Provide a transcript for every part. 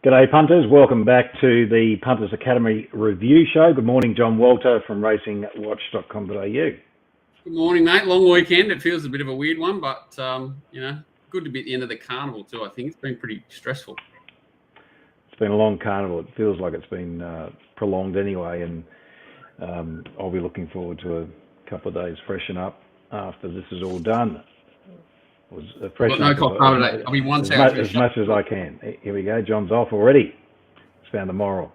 G'day punters, welcome back to the Punters Academy review show. Good morning, John Walter from racingwatch.com.au. Good morning, mate. Long weekend. It feels a bit of a weird one, but, good to be at the end of the carnival too, I think. It's been pretty stressful. It's been a long carnival. It feels like it's been prolonged anyway, and I'll be looking forward to a couple of days freshen up after this is all done. No coffee today. I'll be as much as I can. Here we go. John's off already. He's found the moral.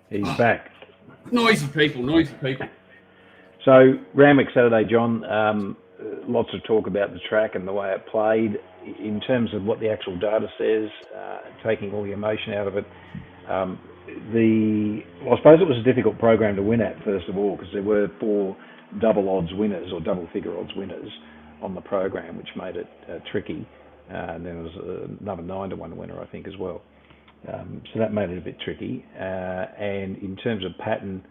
He's back. Noisy people. So, Randwick Saturday, John. Lots of talk about the track and the way it played. In terms of what the actual data says, taking all the emotion out of it, I suppose it was a difficult program to win at, first of all, because there were 4 double odds winners or double figure odds winners on the program, which made it tricky. And then there was another 9-1 winner, I think, as well. So that made it a bit tricky. And in terms of pattern,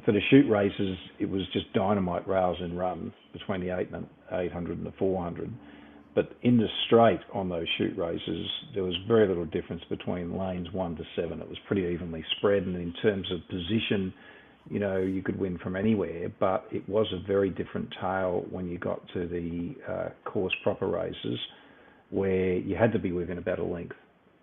for the shoot races, it was just dynamite rails and run between the 800 and the 400. But in the straight on those shoot races, there was very little difference between lanes 1 to 7. It was pretty evenly spread. And in terms of position, you could win from anywhere, but it was a very different tale when you got to the course proper races, where you had to be within about a length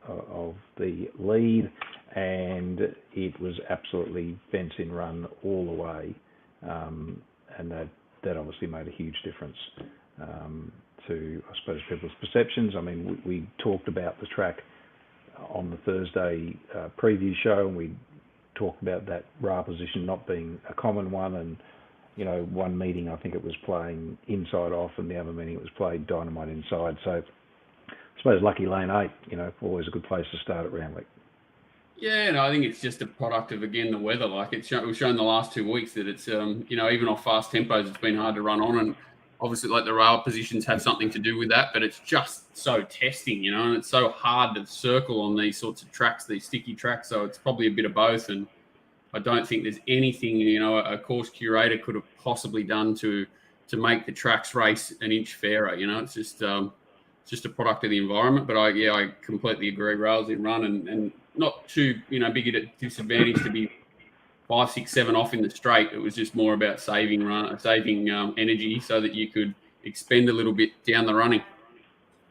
of the lead, and it was absolutely fence in run all the way, and that obviously made a huge difference to, I suppose, people's perceptions. I mean, we talked about the track on the Thursday preview show, and we talked about that rail position not being a common one, and one meeting I think it was playing inside off, and the other meeting it was played dynamite inside. So I suppose lucky lane 8, always a good place to start at Randwick. Yeah, no, I think it's just a product of, again, the weather. Like we've shown the last 2 weeks that it's even off fast tempos, it's been hard to run on, and obviously like the rail positions have something to do with that, but it's just so testing, and it's so hard to circle on these sorts of tracks, these sticky tracks. So it's probably a bit of both, and I don't think there's anything a course curator could have possibly done to make the tracks race an inch fairer. It's just a product of the environment. But I completely agree. Rails in run and not too big at a disadvantage to be 5, 6, 7 off in the straight. It was just more about saving energy so that you could expend a little bit down the running.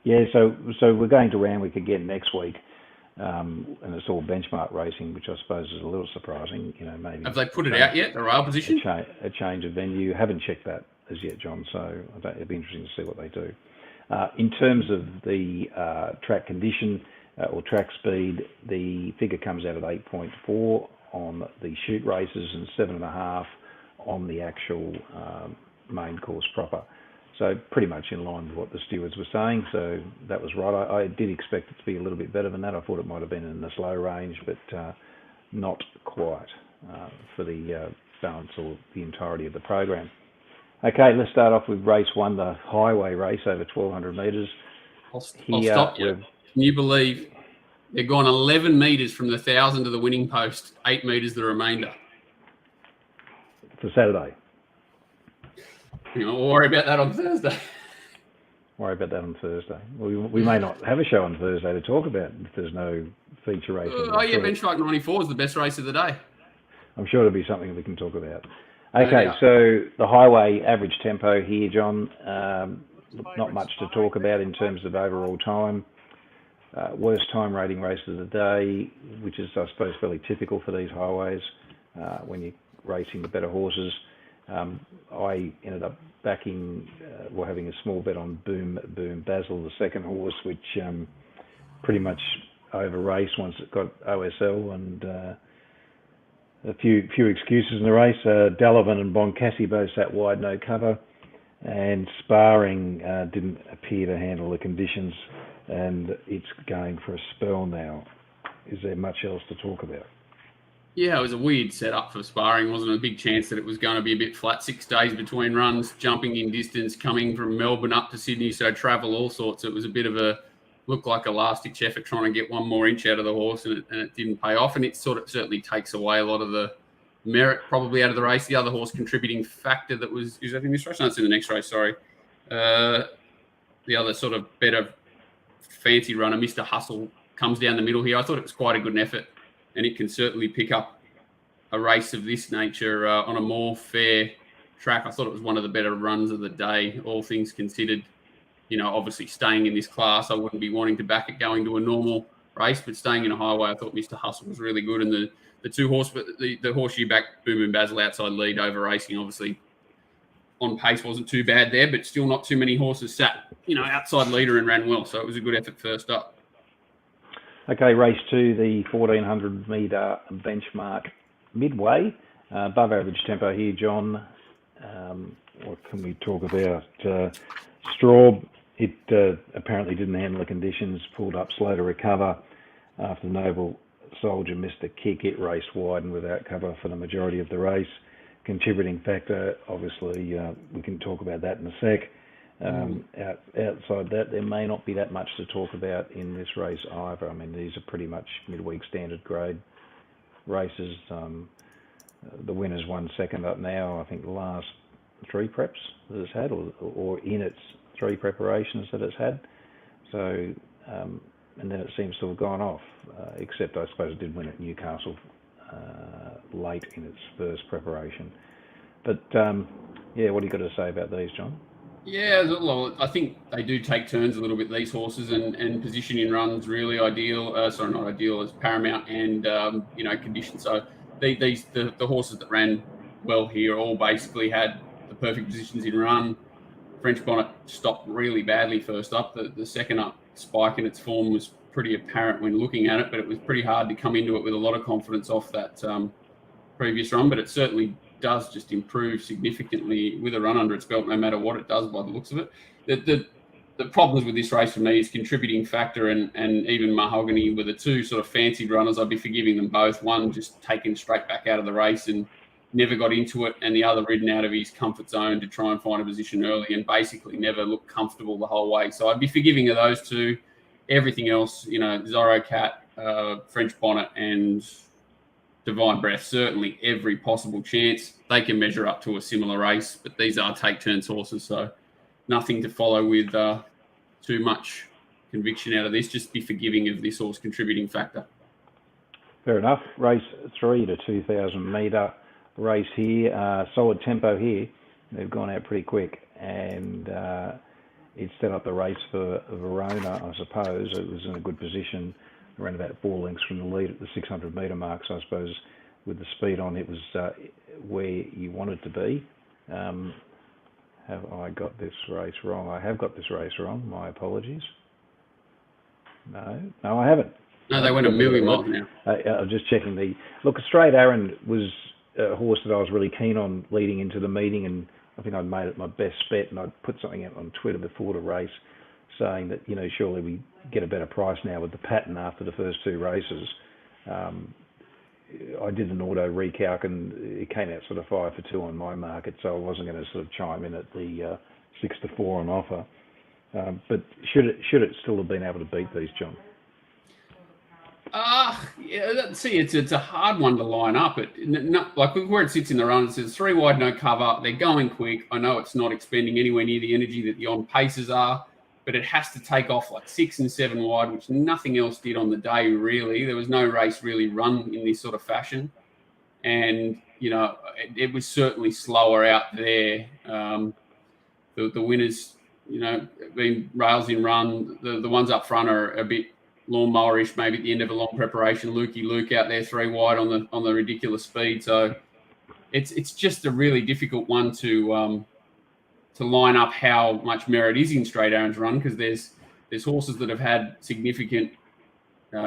Yeah, so we're going to Randwick again next week, and it's all benchmark racing, which I suppose is a little surprising. Maybe have they put it out yet? The rail position? A change of venue. Haven't checked that as yet, John. So it'd be interesting to see what they do. In terms of the track condition or track speed, the figure comes out at 8.4 on the shoot races and 7.5 on the actual main course proper. So pretty much in line with what the stewards were saying. So that was right. I did expect it to be a little bit better than that. I thought it might have been in the slow range, but not quite for the balance or the entirety of the program. Okay, let's start off with race 1, the highway race over 1,200 metres. I'll stop you. Can you believe they're gone 11 metres from the 1,000 to the winning post, 8 metres the remainder? For Saturday. We'll worry about that on Thursday. Worry about that on Thursday. We may not have a show on Thursday to talk about if there's no feature race. Benchmark 94 is the best race of the day. I'm sure it'll be something we can talk about. Okay, so the highway average tempo here, John, not much to talk about in terms of overall time. Worst time rating race of the day, which is, I suppose, fairly typical for these highways when you're racing the better horses. I ended up backing, having a small bet on Boom Basil, the second horse, which pretty much over-raced once it got OSL, and a few excuses in the race. Delavan and Boncassi both sat wide, no cover, and Sparring didn't appear to handle the conditions, and it's going for a spell now. Is there much else to talk about? Yeah, it was a weird setup for Sparring. Wasn't a big chance that it was going to be a bit flat. 6 days between runs, jumping in distance, coming from Melbourne up to Sydney, so travel all sorts. It was a bit of looked like a last-ditch effort trying to get 1 more inch out of the horse, and it didn't pay off. And it certainly takes away a lot of the merit probably out of the race. The other horse contributing factor that is that in this race? No, it's in the next race, sorry. The other sort of better fancy runner, Mr. Hustle, comes down the middle here. I thought it was quite a good effort, and it can certainly pick up a race of this nature on a more fair track. I thought it was one of the better runs of the day, all things considered. Obviously staying in this class, I wouldn't be wanting to back it going to a normal race, but staying in a highway, I thought Mr. Hustle was really good. And the two horse, the horseshoe back Boom and Basil outside lead over racing, obviously on pace wasn't too bad there, but still not too many horses sat, outside leader and ran well. So it was a good effort first up. Okay, race 2, the 1400 metre benchmark midway. Above average tempo here, John. What can we talk about? Straub, it apparently didn't handle the conditions, pulled up slow to recover after Noble Soldier missed a kick. It raced wide and without cover for the majority of the race. Contributing factor, obviously, we can talk about that in a sec. Outside that, there may not be that much to talk about in this race either. I mean, these are pretty much midweek standard grade races. The winner's 1 second up now, I think the last 3 preps that it's had, or in its 3 preparations that it's had. So, and then it seems to have gone off, except I suppose it did win at Newcastle late in its first preparation. But yeah, what do you got to say about these, John? Yeah, well, I think they do take turns a little bit, these horses, and positioning runs really ideal. Not ideal, as paramount, and condition. So the horses that ran well here all basically had the perfect positions in run. French Bonnet stopped really badly first up. The second up spike in its form was pretty apparent when looking at it, but it was pretty hard to come into it with a lot of confidence off that previous run. But it certainly does just improve significantly with a run under its belt, no matter what it does by the looks of it. The problems with this race for me is contributing factor and even Mahogany were the two sort of fancied runners. I'd be forgiving them both. One just taken straight back out of the race and never got into it, and the other ridden out of his comfort zone to try and find a position early and basically never looked comfortable the whole way. So I'd be forgiving of those two. Everything else, Zorro Cat, French Bonnet and Divine Breath, certainly every possible chance. They can measure up to a similar race, but these are take-turns horses, so nothing to follow with too much conviction out of this. Just be forgiving of this horse contributing factor. Fair enough. Race 3 to 2,000 metre race here. Solid tempo here. They've gone out pretty quick, and it set up the race for Verona, I suppose. It was in a good position, around about 4 lengths from the lead at the 600 metre mark. So I suppose with the speed on, it was where you wanted to be. Have I got this race wrong? I have got this race wrong. My apologies. No, I haven't. No, they went a million miles now. I'm just checking Look, Straight Aaron was a horse that I was really keen on leading into the meeting, and I think I'd made it my best bet, and I'd put something out on Twitter before the race saying that, surely we get a better price now with the pattern after the first 2 races. I did an auto recalc and it came out sort of 5 for 2 on my market, so I wasn't going to sort of chime in at the 6 to 4 on offer. But should it still have been able to beat these, John? Yeah, see, it's a hard one to line up. Like where it sits in the run, it says 3 wide, no cover. They're going quick. I know it's not expending anywhere near the energy that the on paces are, but it has to take off like 6 and 7 wide, which nothing else did on the day, really. There was no race really run in this sort of fashion. And, it was certainly slower out there. The winners, being rails in run, the ones up front are a bit lawnmower-ish, maybe at the end of a long preparation. Lukey Luke out there 3 wide on the ridiculous speed. So it's just a really difficult one to line up how much merit is in Straight Aaron's run, because there's horses that have had significant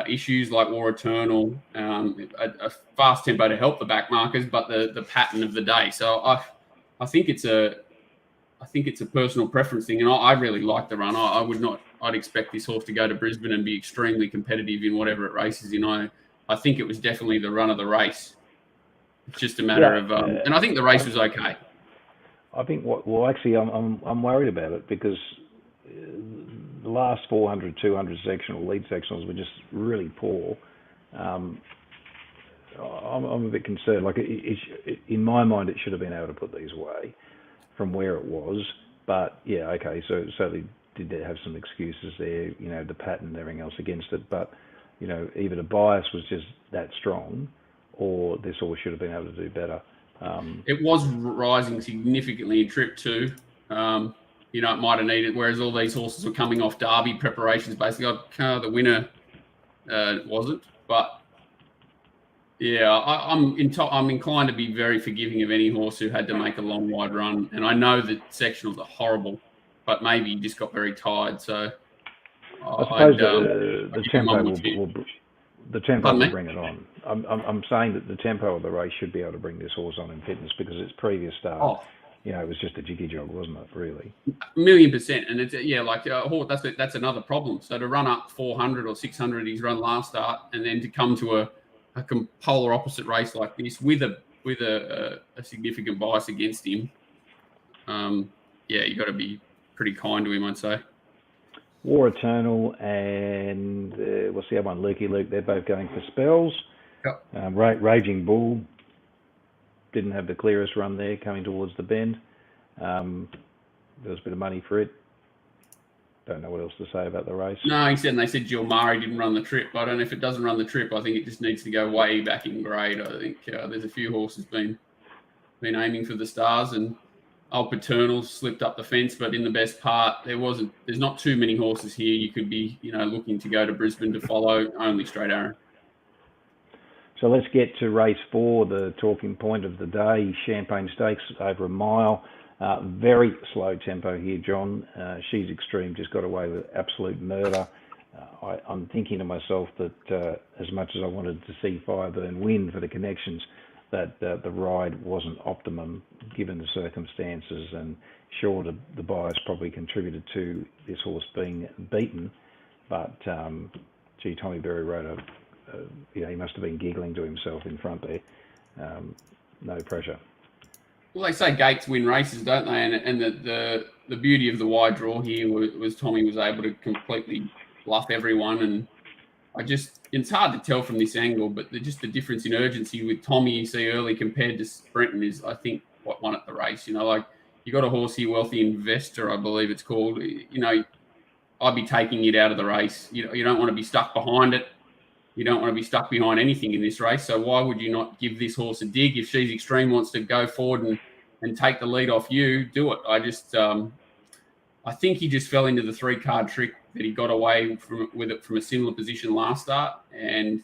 issues like War Eternal, a fast tempo to help the back markers, but the pattern of the day. So I think it's a personal preference thing, and I really like the run. I'd expect this horse to go to Brisbane and be extremely competitive in whatever it races in. I think it was definitely the run of the race. It's just a matter of, and I think the race was okay. I think actually I'm worried about it, because the last 400, 200 sectional lead sectionals were just really poor. I'm a bit concerned. Like in my mind, it should have been able to put these away from where it was. But yeah, okay. So did have some excuses there, the pattern and everything else against it. But, either the bias was just that strong or this horse should have been able to do better. It was rising significantly in trip two. It might have needed, whereas all these horses were coming off Derby preparations, basically. The winner wasn't. But, yeah, I'm inclined to be very forgiving of any horse who had to make a long, wide run. And I know that sectionals are horrible, but maybe he just got very tired. So I suppose the tempo will bring it on. I'm saying that the tempo of the race should be able to bring this horse on in fitness, because its previous start, it was just a jiggy jog, wasn't it? Really, 1,000,000%. And it's that's another problem. So to run up 400 or 600, he's run last start, and then to come to a polar opposite race like this with a significant bias against him, you got to be pretty kind to him, I'd say. War Eternal and what's the other one? Lukey Luke. They're both going for spells. Yep. Raging Bull didn't have the clearest run there coming towards the bend. There was a bit of money for it. Don't know what else to say about the race. No, they said Jill Murray didn't run the trip. I don't know if it doesn't run the trip. I think it just needs to go way back in grade. I think there's a few horses been aiming for the stars, and Old Paternal slipped up the fence, but in the best part, there's not too many horses here. You could be, looking to go to Brisbane to follow, only Straight Arrow. So let's get to race 4, the talking point of the day, Champagne Stakes over a mile. Very slow tempo here, John. She's Extreme just got away with absolute murder. I'm thinking to myself that as much as I wanted to see Fireburn win for the connections, that the ride wasn't optimum given the circumstances, and sure, the bias probably contributed to this horse being beaten, but Tommy Berry rode he must have been giggling to himself in front there. No pressure. Well, they say gates win races, don't they? And the beauty of the wide draw here was Tommy was able to completely bluff everyone, and it's hard to tell from this angle, but the difference in urgency with Tommy you see early compared to Brenton is, I think, what won at the race. You got a horse here, Wealthy Investor, I believe it's called. I'd be taking it out of the race. You don't want to be stuck behind it. You don't want to be stuck behind anything in this race. So why would you not give this horse a dig? If She's Extreme wants to go forward and take the lead off you, do it. I think he just fell into the 3-card trick that he got away with it from a similar position last start. And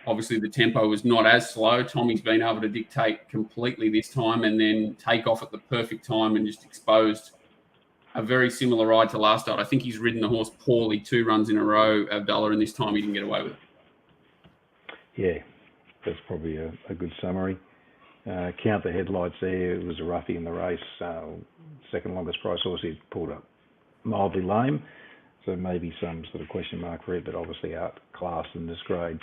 obviously the tempo was not as slow. Tommy's been able to dictate completely this time and then take off at the perfect time and just exposed a very similar ride to last start. I think he's ridden the horse poorly 2 runs in a row, Abdullah, and this time he didn't get away with it. Yeah, that's probably a good summary. Count the headlights there. It was a roughie in the race. Second longest price horse, he pulled up mildly lame. So maybe some sort of question mark for it, but obviously outclassed in this grade. Is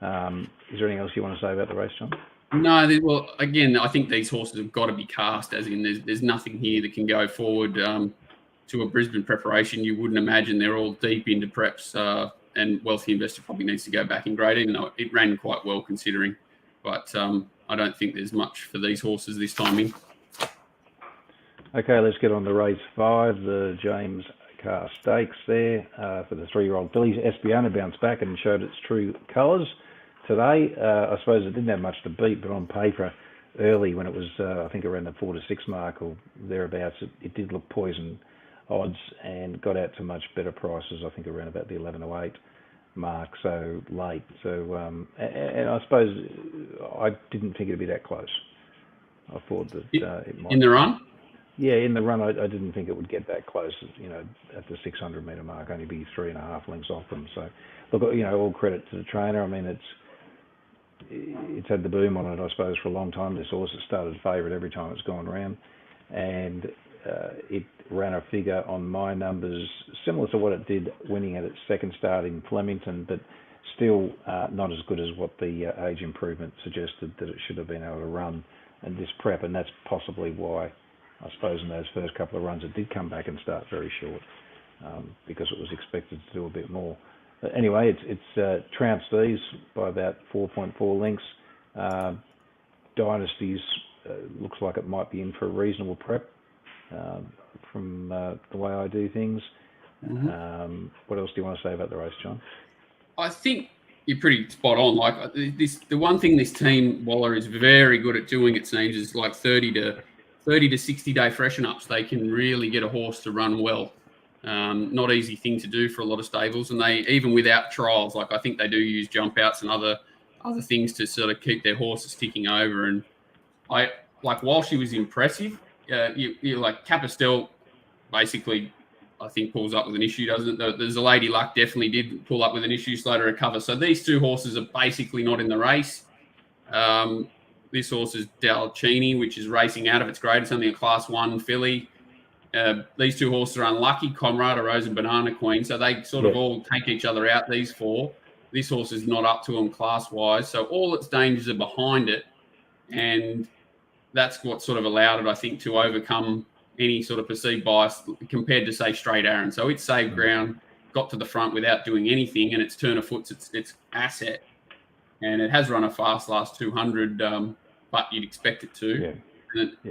there anything else you want to say about the race, John? No, well, again, I think these horses have got to be cast, as in there's nothing here that can go forward to a Brisbane preparation. You wouldn't imagine they're all deep into preps, and Wealthy Investor probably needs to go back in grade, even though it ran quite well considering. But I don't think there's much for these horses this time in. Okay, let's get on to race 5, the James Carr Stakes there for the 3-year-old fillies. Espiona bounced back and showed its true colours today. I suppose it didn't have much to beat, but on paper early when it was, I think, around the 4 to 6 mark or thereabouts, it did look poison odds and got out to much better prices, I think around about the 11 to 8 mark, so late. So, and I suppose I didn't think it'd be that close. I thought that it might. In the run? Yeah, in the run, I didn't think it would get that close, at the 600 metre mark, only be 3.5 lengths off them. So, look, all credit to the trainer. I mean, it's had the boom on it, I suppose, for a long time. This horse has started favourite every time it's gone around. And it ran a figure on my numbers similar to what it did winning at its second start in Flemington, but still not as good as what the age improvement suggested that it should have been able to run in this prep. And that's possibly why, I suppose, in those first couple of runs, it did come back and start very short because it was expected to do a bit more. But anyway, it's trounced these by about 4.4 lengths. Dynasties looks like it might be in for a reasonable prep from the way I do things. What else do you want to say about the race, John? I think you're pretty spot on. Like the one thing this team, Waller, is very good at doing, it seems, is like 30 to 60 day freshen ups. They can really get a horse to run well. Not easy thing to do for a lot of stables, and they, even without trials, like I think they do use jump outs and other things to sort of keep their horses ticking over. And I like, while she was impressive, you like Capistel basically, I think, pulls up with an issue, doesn't it? There's a Lady Luck definitely did pull up with an issue, slow to recover. So these two horses are basically not in the race. This horse is Dalcini, which is racing out of its grade. It's only a Class 1 filly. These two horses are unlucky, Comrade, Rose and Banana Queen. So they sort of all take each other out, these four. This horse is not up to them class-wise. So all its dangers are behind it. And that's what sort of allowed it, I think, to overcome any sort of perceived bias compared to, say, Straight Aaron. So it saved ground, got to the front without doing anything, and its turn of foot's its asset. And it has run a fast last 200, but you'd expect it to.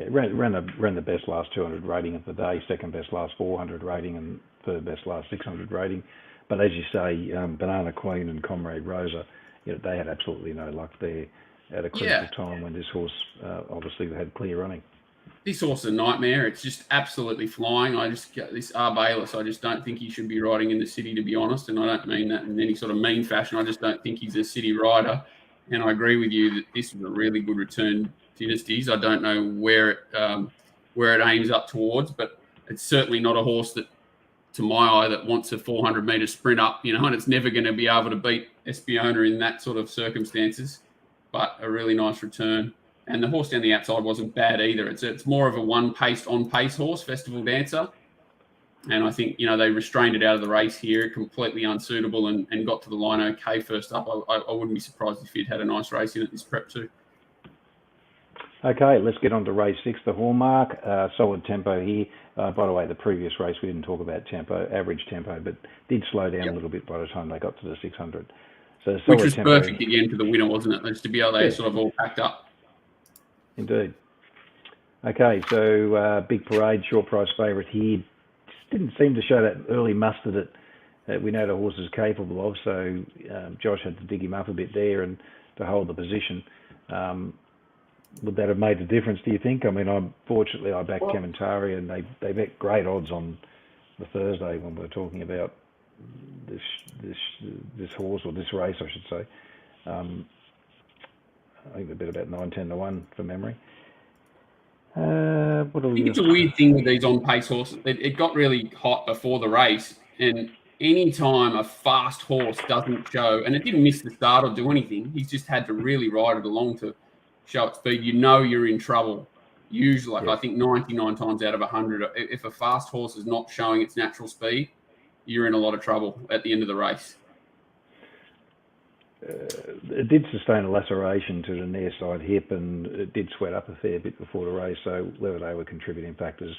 Ran the best last 200 rating of the day, second best last 400 rating, and third best last 600 rating. But as you say, Banana Queen and Comrade Rosa, they had absolutely no luck there at a critical time when this horse obviously had clear running. This horse is a nightmare. It's just absolutely flying. This Arbelis, I just don't think he should be riding in the city, to be honest. And I don't mean that in any sort of mean fashion. I just don't think he's a city rider. And I agree with you that this is a really good return Dynasties. I don't know where it aims up towards, but it's certainly not a horse that, to my eye, that wants a 400-metre sprint up, and it's never going to be able to beat Espiona in that sort of circumstances. But a really nice return. And the horse down the outside wasn't bad either. It's more of a on-pace horse, Festival Dancer. And I think, they restrained it out of the race here, completely unsuitable, and got to the line okay first up. I wouldn't be surprised if it had a nice race in it this prep too. Okay, let's get on to race 6, the Hallmark. Solid tempo here. By the way, the previous race, we didn't talk about tempo, average tempo, but did slow down a little bit by the time they got to the 600. So which was perfect again for the winner, wasn't it? Just to be able to sort of all packed up. Indeed. Okay, so big parade, short price favourite here. Just didn't seem to show that early mustard that we know the horse is capable of. So Josh had to dig him up a bit there and to hold the position. Would that have made a difference, do you think? I mean, I backed Kementari, and they bet great odds on the Thursday when we were talking about this horse, or this race, I should say. I think they bet about 9-10 to 1 for memory. I think it's a weird thing with these on-pace horses. It got really hot before the race, and any time a fast horse doesn't show, and it didn't miss the start or do anything, he's just had to really ride it along to show its speed. You're in trouble. Usually, I think 99 times out of 100, if a fast horse is not showing its natural speed, you're in a lot of trouble at the end of the race. It did sustain a laceration to the near side hip, and it did sweat up a fair bit before the race. So whether they were contributing factors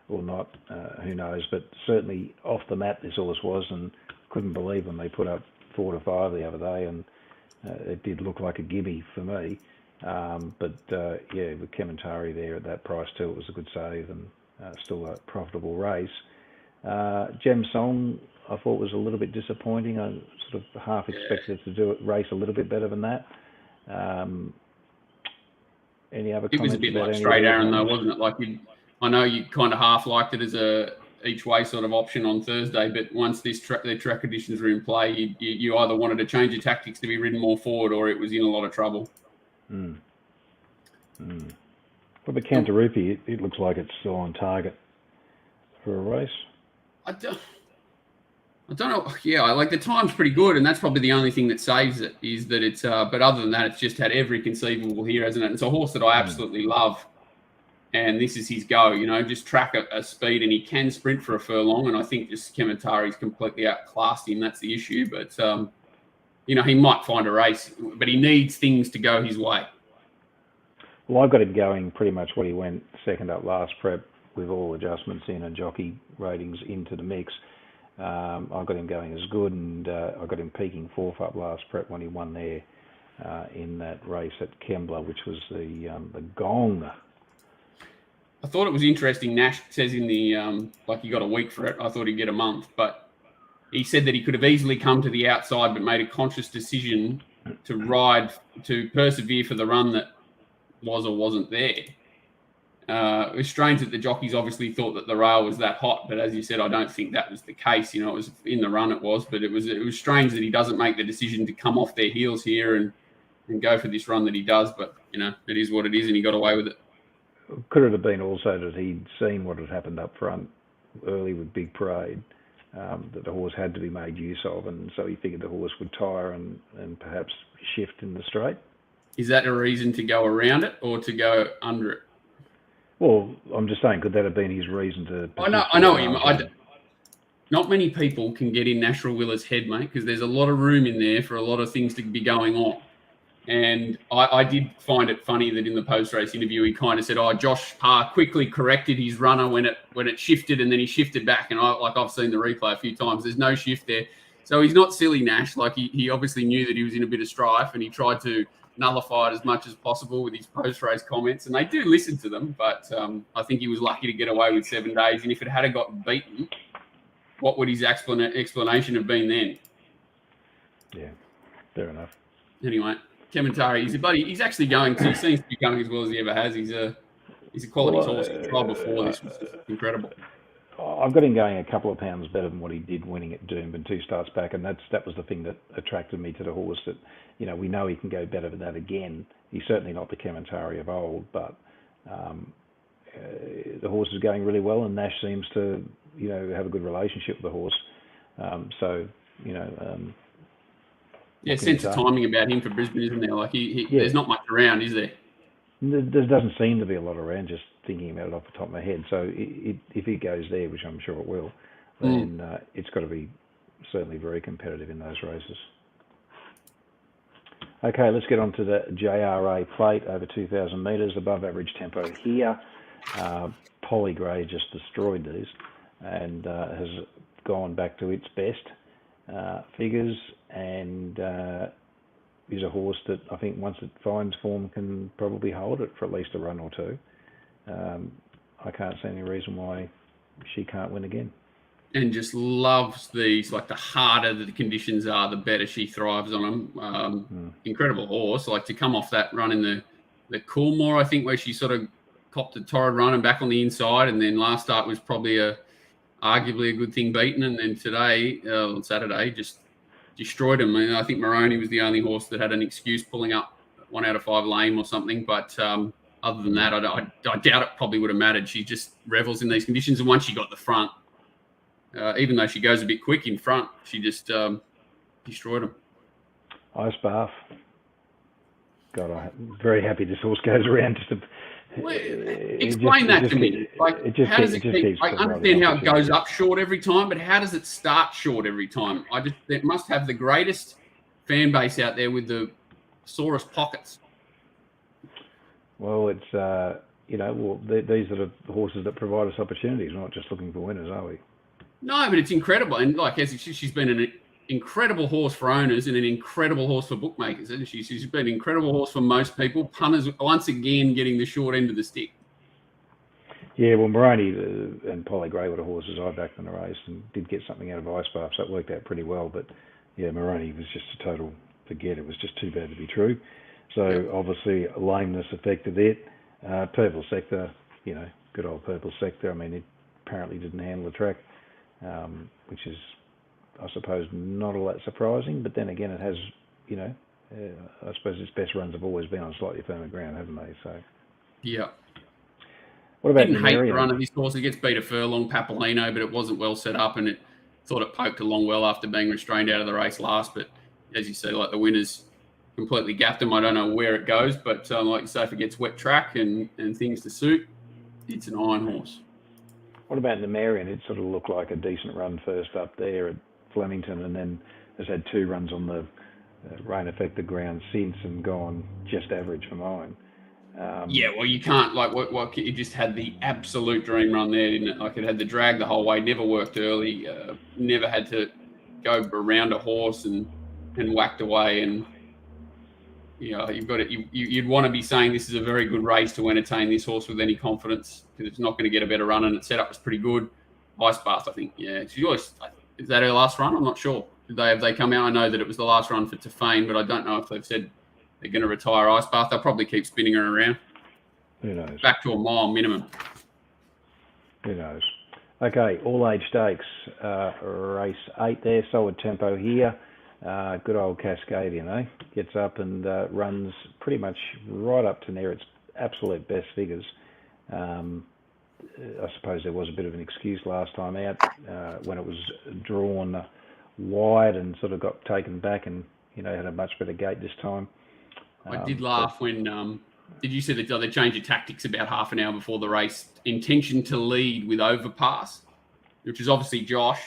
or not, who knows? But certainly off the map this horse was, and couldn't believe when they put up 4 to 5 the other day, and it did look like a gimme for me. But with Kementari there at that price too, it was a good save, and still a profitable race. Gem Song, I thought, was a little bit disappointing. I sort of half expected it to race a little bit better than that. Any other comments? It was a bit like Straight Aaron though, wasn't it? Like I know you kind of half liked it as a each way sort of option on Thursday, but once their track conditions were in play, you either wanted to change your tactics to be ridden more forward, or it was in a lot of trouble. What about Cantarupi? It looks like it's still on target for a race. I don't know. Yeah, like the time's pretty good, and that's probably the only thing that saves it is that it's. But other than that, it's just had every conceivable here, hasn't it? It's a horse that I absolutely love, and this is his go. Just track a speed, and he can sprint for a furlong. And I think just Kementari's completely outclassed him. That's the issue. But he might find a race, but he needs things to go his way. Well, I've got him going pretty much what he went second up last prep, with all adjustments in and jockey ratings into the mix. I've got him going as good, and I got him peaking 4th up last prep when he won there in that race at Kembla, which was the Gong. I thought it was interesting. Nash says in the like he got a week for it. I thought he'd get a month, but he said that he could have easily come to the outside, but made a conscious decision to persevere for the run that was or wasn't there. It was strange that the jockeys obviously thought that the rail was that hot, but as you said, I don't think that was the case. It was in the run, it was, but it was strange that he doesn't make the decision to come off their heels here and go for this run that he does. But it is what it is, and he got away with it. Could it have been also that he'd seen what had happened up front early with Big Parade, that the horse had to be made use of, and so he figured the horse would tire and perhaps shift in the straight? Is that a reason to go around it or to go under it? Well, I'm just saying, could that have been his reason to... I know what you mean. Not many people can get in Natural Willer's head, mate, because there's a lot of room in there for a lot of things to be going on. And I did find it funny that in the post-race interview, he kind of said, Josh Parr quickly corrected his runner when it shifted, and then he shifted back. And I've seen the replay a few times. There's no shift there. So he's not silly, Nash. Like, he obviously knew that he was in a bit of strife, and he tried to nullify it as much as possible with his post-race comments. And they do listen to them, but I think he was lucky to get away with 7 days. And if it had gotten beaten, what would his explanation have been then? Yeah, fair enough. Anyway, Kementari, he's actually he seems to be going as well as he ever has. He's a quality horse. He tried before. This was incredible. I've got him going a couple of pounds better than what he did winning at Doomben 2 starts back, and that was the thing that attracted me to the horse. That we know he can go better than that again. He's certainly not the Kementari of old, but the horse is going really well, and Nash seems to have a good relationship with the horse. Sense of timing about him for Brisbane, isn't there? Like there's not much around, is there? There doesn't seem to be a lot around, just thinking about it off the top of my head. So if he goes there, which I'm sure it will, then it's got to be certainly very competitive in those races. Okay, let's get on to the JRA plate over 2,000 metres, above average tempo here. Polly Gray just destroyed these and has gone back to its best figures, and is a horse that I think once it finds form can probably hold it for at least a run or two. I can't see any reason why she can't win again. And just loves these, like the harder the conditions are, the better she thrives on them. Incredible horse. Like to come off that run in the Coolmore, I think, where she sort of copped a torrid run and back on the inside, and then last start was probably arguably a good thing beaten, and then today, on Saturday, just destroyed him. And I think Maroney was the only horse that had an excuse pulling up 1 out of 5 lame or something, but other than that, I doubt it probably would have mattered. She just revels in these conditions, and once she got the front, even though she goes a bit quick in front, she just destroyed him. Ice Bath. God, I'm very happy this horse goes around. Explain that to me. Like, how does it keep? I understand how it goes up short every time, but how does it start short every time? It must have the greatest fan base out there with the sorest pockets. Well, it's these are the horses that provide us opportunities. We're not just looking for winners, are we? No, but it's incredible, and like she's been an incredible horse for owners and an incredible horse for bookmakers, isn't she? She's been an incredible horse for most people. Punters once again getting the short end of the stick. Yeah, well, Maroney and Polly Gray were the horses I backed in the race and did get something out of Ice Bath, so it worked out pretty well. But yeah, Maroney was just a total forget. It was just too bad to be true. So obviously lameness affected it. Purple Sector, good old Purple Sector. I mean, it apparently didn't handle the track, which is, I suppose, not all that surprising. But then again, it has, I suppose its best runs have always been on slightly firmer ground, haven't they? So yeah. What about didn't hate the run of this horse? It gets beat a furlong, Papalino, but it wasn't well set up, and it thought it poked along well after being restrained out of the race last. But as you say, like the winners completely gapped him. I don't know where it goes, but like you say, if it gets wet track and things to suit, it's an iron horse. What about the Marion? It sort of looked like a decent run first up there at Flemington, and then has had 2 runs on the rain-affected ground since and gone just average for mine. Yeah, well, you can't, like, what it just had the absolute dream run there, didn't it? Like, it had the drag the whole way, never worked early, never had to go around a horse and whacked away. And, you've got it. You'd want to be saying this is a very good race to entertain this horse with any confidence, because it's not going to get a better run, and its setup was pretty good. Ice Bath, I think, yeah. Is that her last run? I'm not sure. Have they come out? I know that it was the last run for Tafane, but I don't know if they've said they're going to retire Ice Bath. They'll probably keep spinning her around. Who knows? Back to a mile minimum. Who knows? Okay, all age stakes. Race 8 there, solid tempo here. Good old Cascadian, eh? Gets up and runs pretty much right up to near its absolute best figures. I suppose there was a bit of an excuse last time out when it was drawn wide and sort of got taken back and, had a much better gate this time. I did laugh when, did you see that they changed the tactics about half an hour before the race? Intention to lead with overpass, which is obviously Josh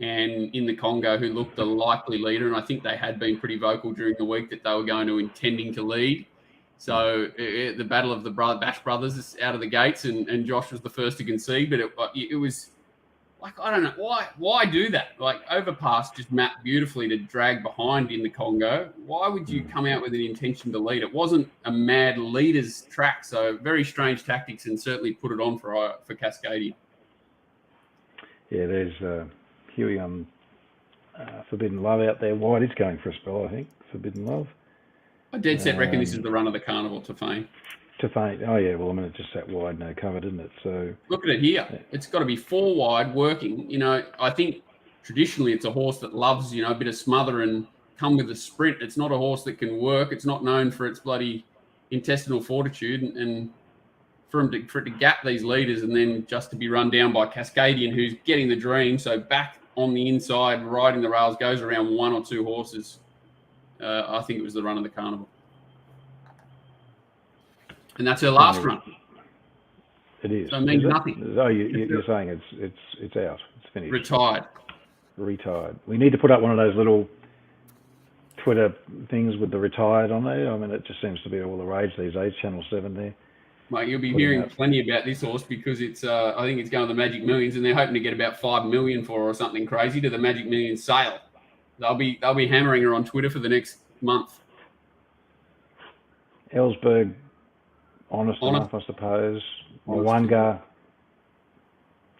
and in the Congo, who looked the likely leader. And I think they had been pretty vocal during the week that they were going to intending to lead. So the battle of the Bash brothers is out of the gates, and Josh was the first to concede. But it was like, I don't know, why do that? Like, overpass just mapped beautifully to drag behind in the Congo. Why would you come out with an intention to lead? It wasn't a mad leader's track, so very strange tactics, and certainly put it on for Cascadia. Yeah, there's Huey on Forbidden Love out there. Wide, it's going for a spell, I think. Forbidden Love. I dead set reckon this is the run of the carnival to Fame. To Fame. Oh, yeah. Well, I mean, it just sat wide, no cover, didn't it? So look at it here. Yeah. It's got to be 4 wide working. I think traditionally it's a horse that loves, a bit of smother and come with a sprint. It's not a horse that can work. It's not known for its bloody intestinal fortitude. And for it to gap these leaders and then just to be run down by Cascadian, who's getting the dream. So back on the inside, riding the rails, goes around 1 or 2 horses. I think it was the run of the carnival. And that's her last run. It is. So it means nothing. Oh, you're saying it's out. It's finished. Retired. We need to put up one of those little Twitter things with the retired on there. I mean, it just seems to be all the rage these days. Channel 7 there. Mate, you'll be hearing plenty about this horse because it's. I think it's going to the Magic Millions, and they're hoping to get about $5 million for her or something crazy to the Magic Millions sale. They'll be hammering her on Twitter for the next month. Ellsberg, honest enough, I suppose. Mwanga,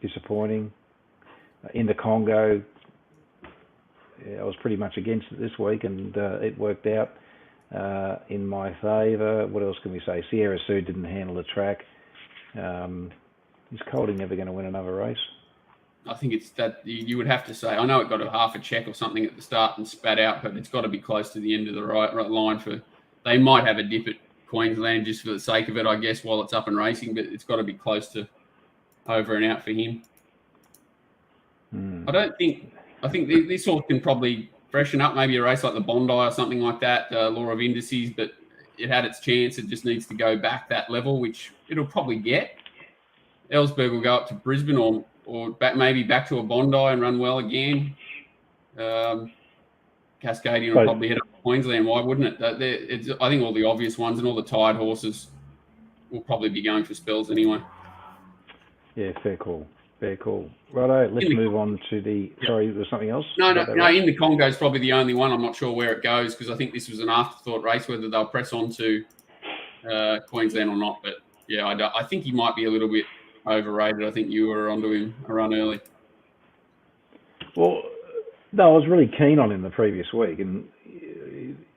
disappointing. In the Congo, I was pretty much against it this week, and it worked out in my favour. What else can we say? Sierra Sue didn't handle the track. Is Colding ever going to win another race? I think it's that you would have to say. I know it got a half a check or something at the start and spat out, but it's got to be close to the end of the right line for. They might have a dip at Queensland just for the sake of it, I guess, while it's up and racing, but it's got to be close to over and out for him. I think this horse can probably freshen up maybe a race like the Bondi or something like that, Law of Indices, but it had its chance. It just needs to go back that level, which it'll probably get. Ellsberg will go up to Brisbane or maybe back to a Bondi and run well again. Cascadian will probably head up to Queensland. Why wouldn't it? I think all the obvious ones and all the tired horses will probably be going for spells anyway. Yeah, fair call. Righto, let's move on to the... Yep. Sorry, there's something else? No, in the Congo is probably the only one. I'm not sure where it goes because I think this was an afterthought race, whether they'll press on to Queensland or not. But, yeah, I think he might be a little bit overrated. I think you were onto him a run early. Well, no, I was really keen on him the previous week. And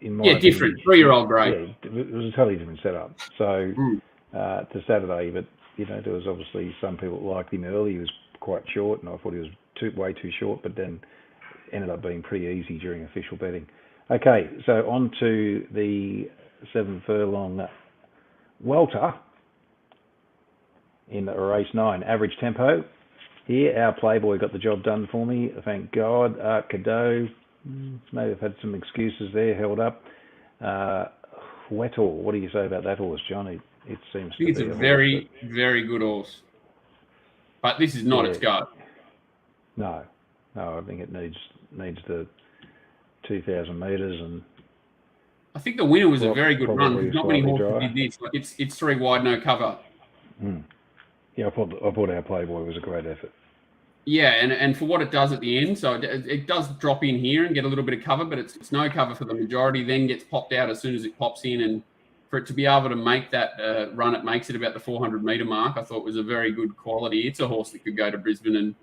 in my opinion, different. 3-year-old grade. Yeah, it was a totally different setup. So, to Saturday, but... there was obviously some people that liked him early. He was quite short, and I thought he was way too short, but then ended up being pretty easy during official betting. Okay, so on to the 7 furlong welter in race 9. Average tempo. Here, our Playboy got the job done for me. Thank God. Cadeau, maybe I've had some excuses there, held up. Wettall, what do you say about that horse, John? It seems to be it's a very, very good horse. But this is not its go. No, I think it needs the 2,000 metres. And I think the winner was a very good run. There's not many horses did this. Like it's 3 wide, no cover. Yeah, I thought our Playboy was a great effort. Yeah, and for what it does at the end, so it does drop in here and get a little bit of cover, but it's no cover for the majority, then gets popped out as soon as it pops in. And for it to be able to make that run, it makes it about the 400-metre mark. I thought was a very good quality. It's a horse that could go to Brisbane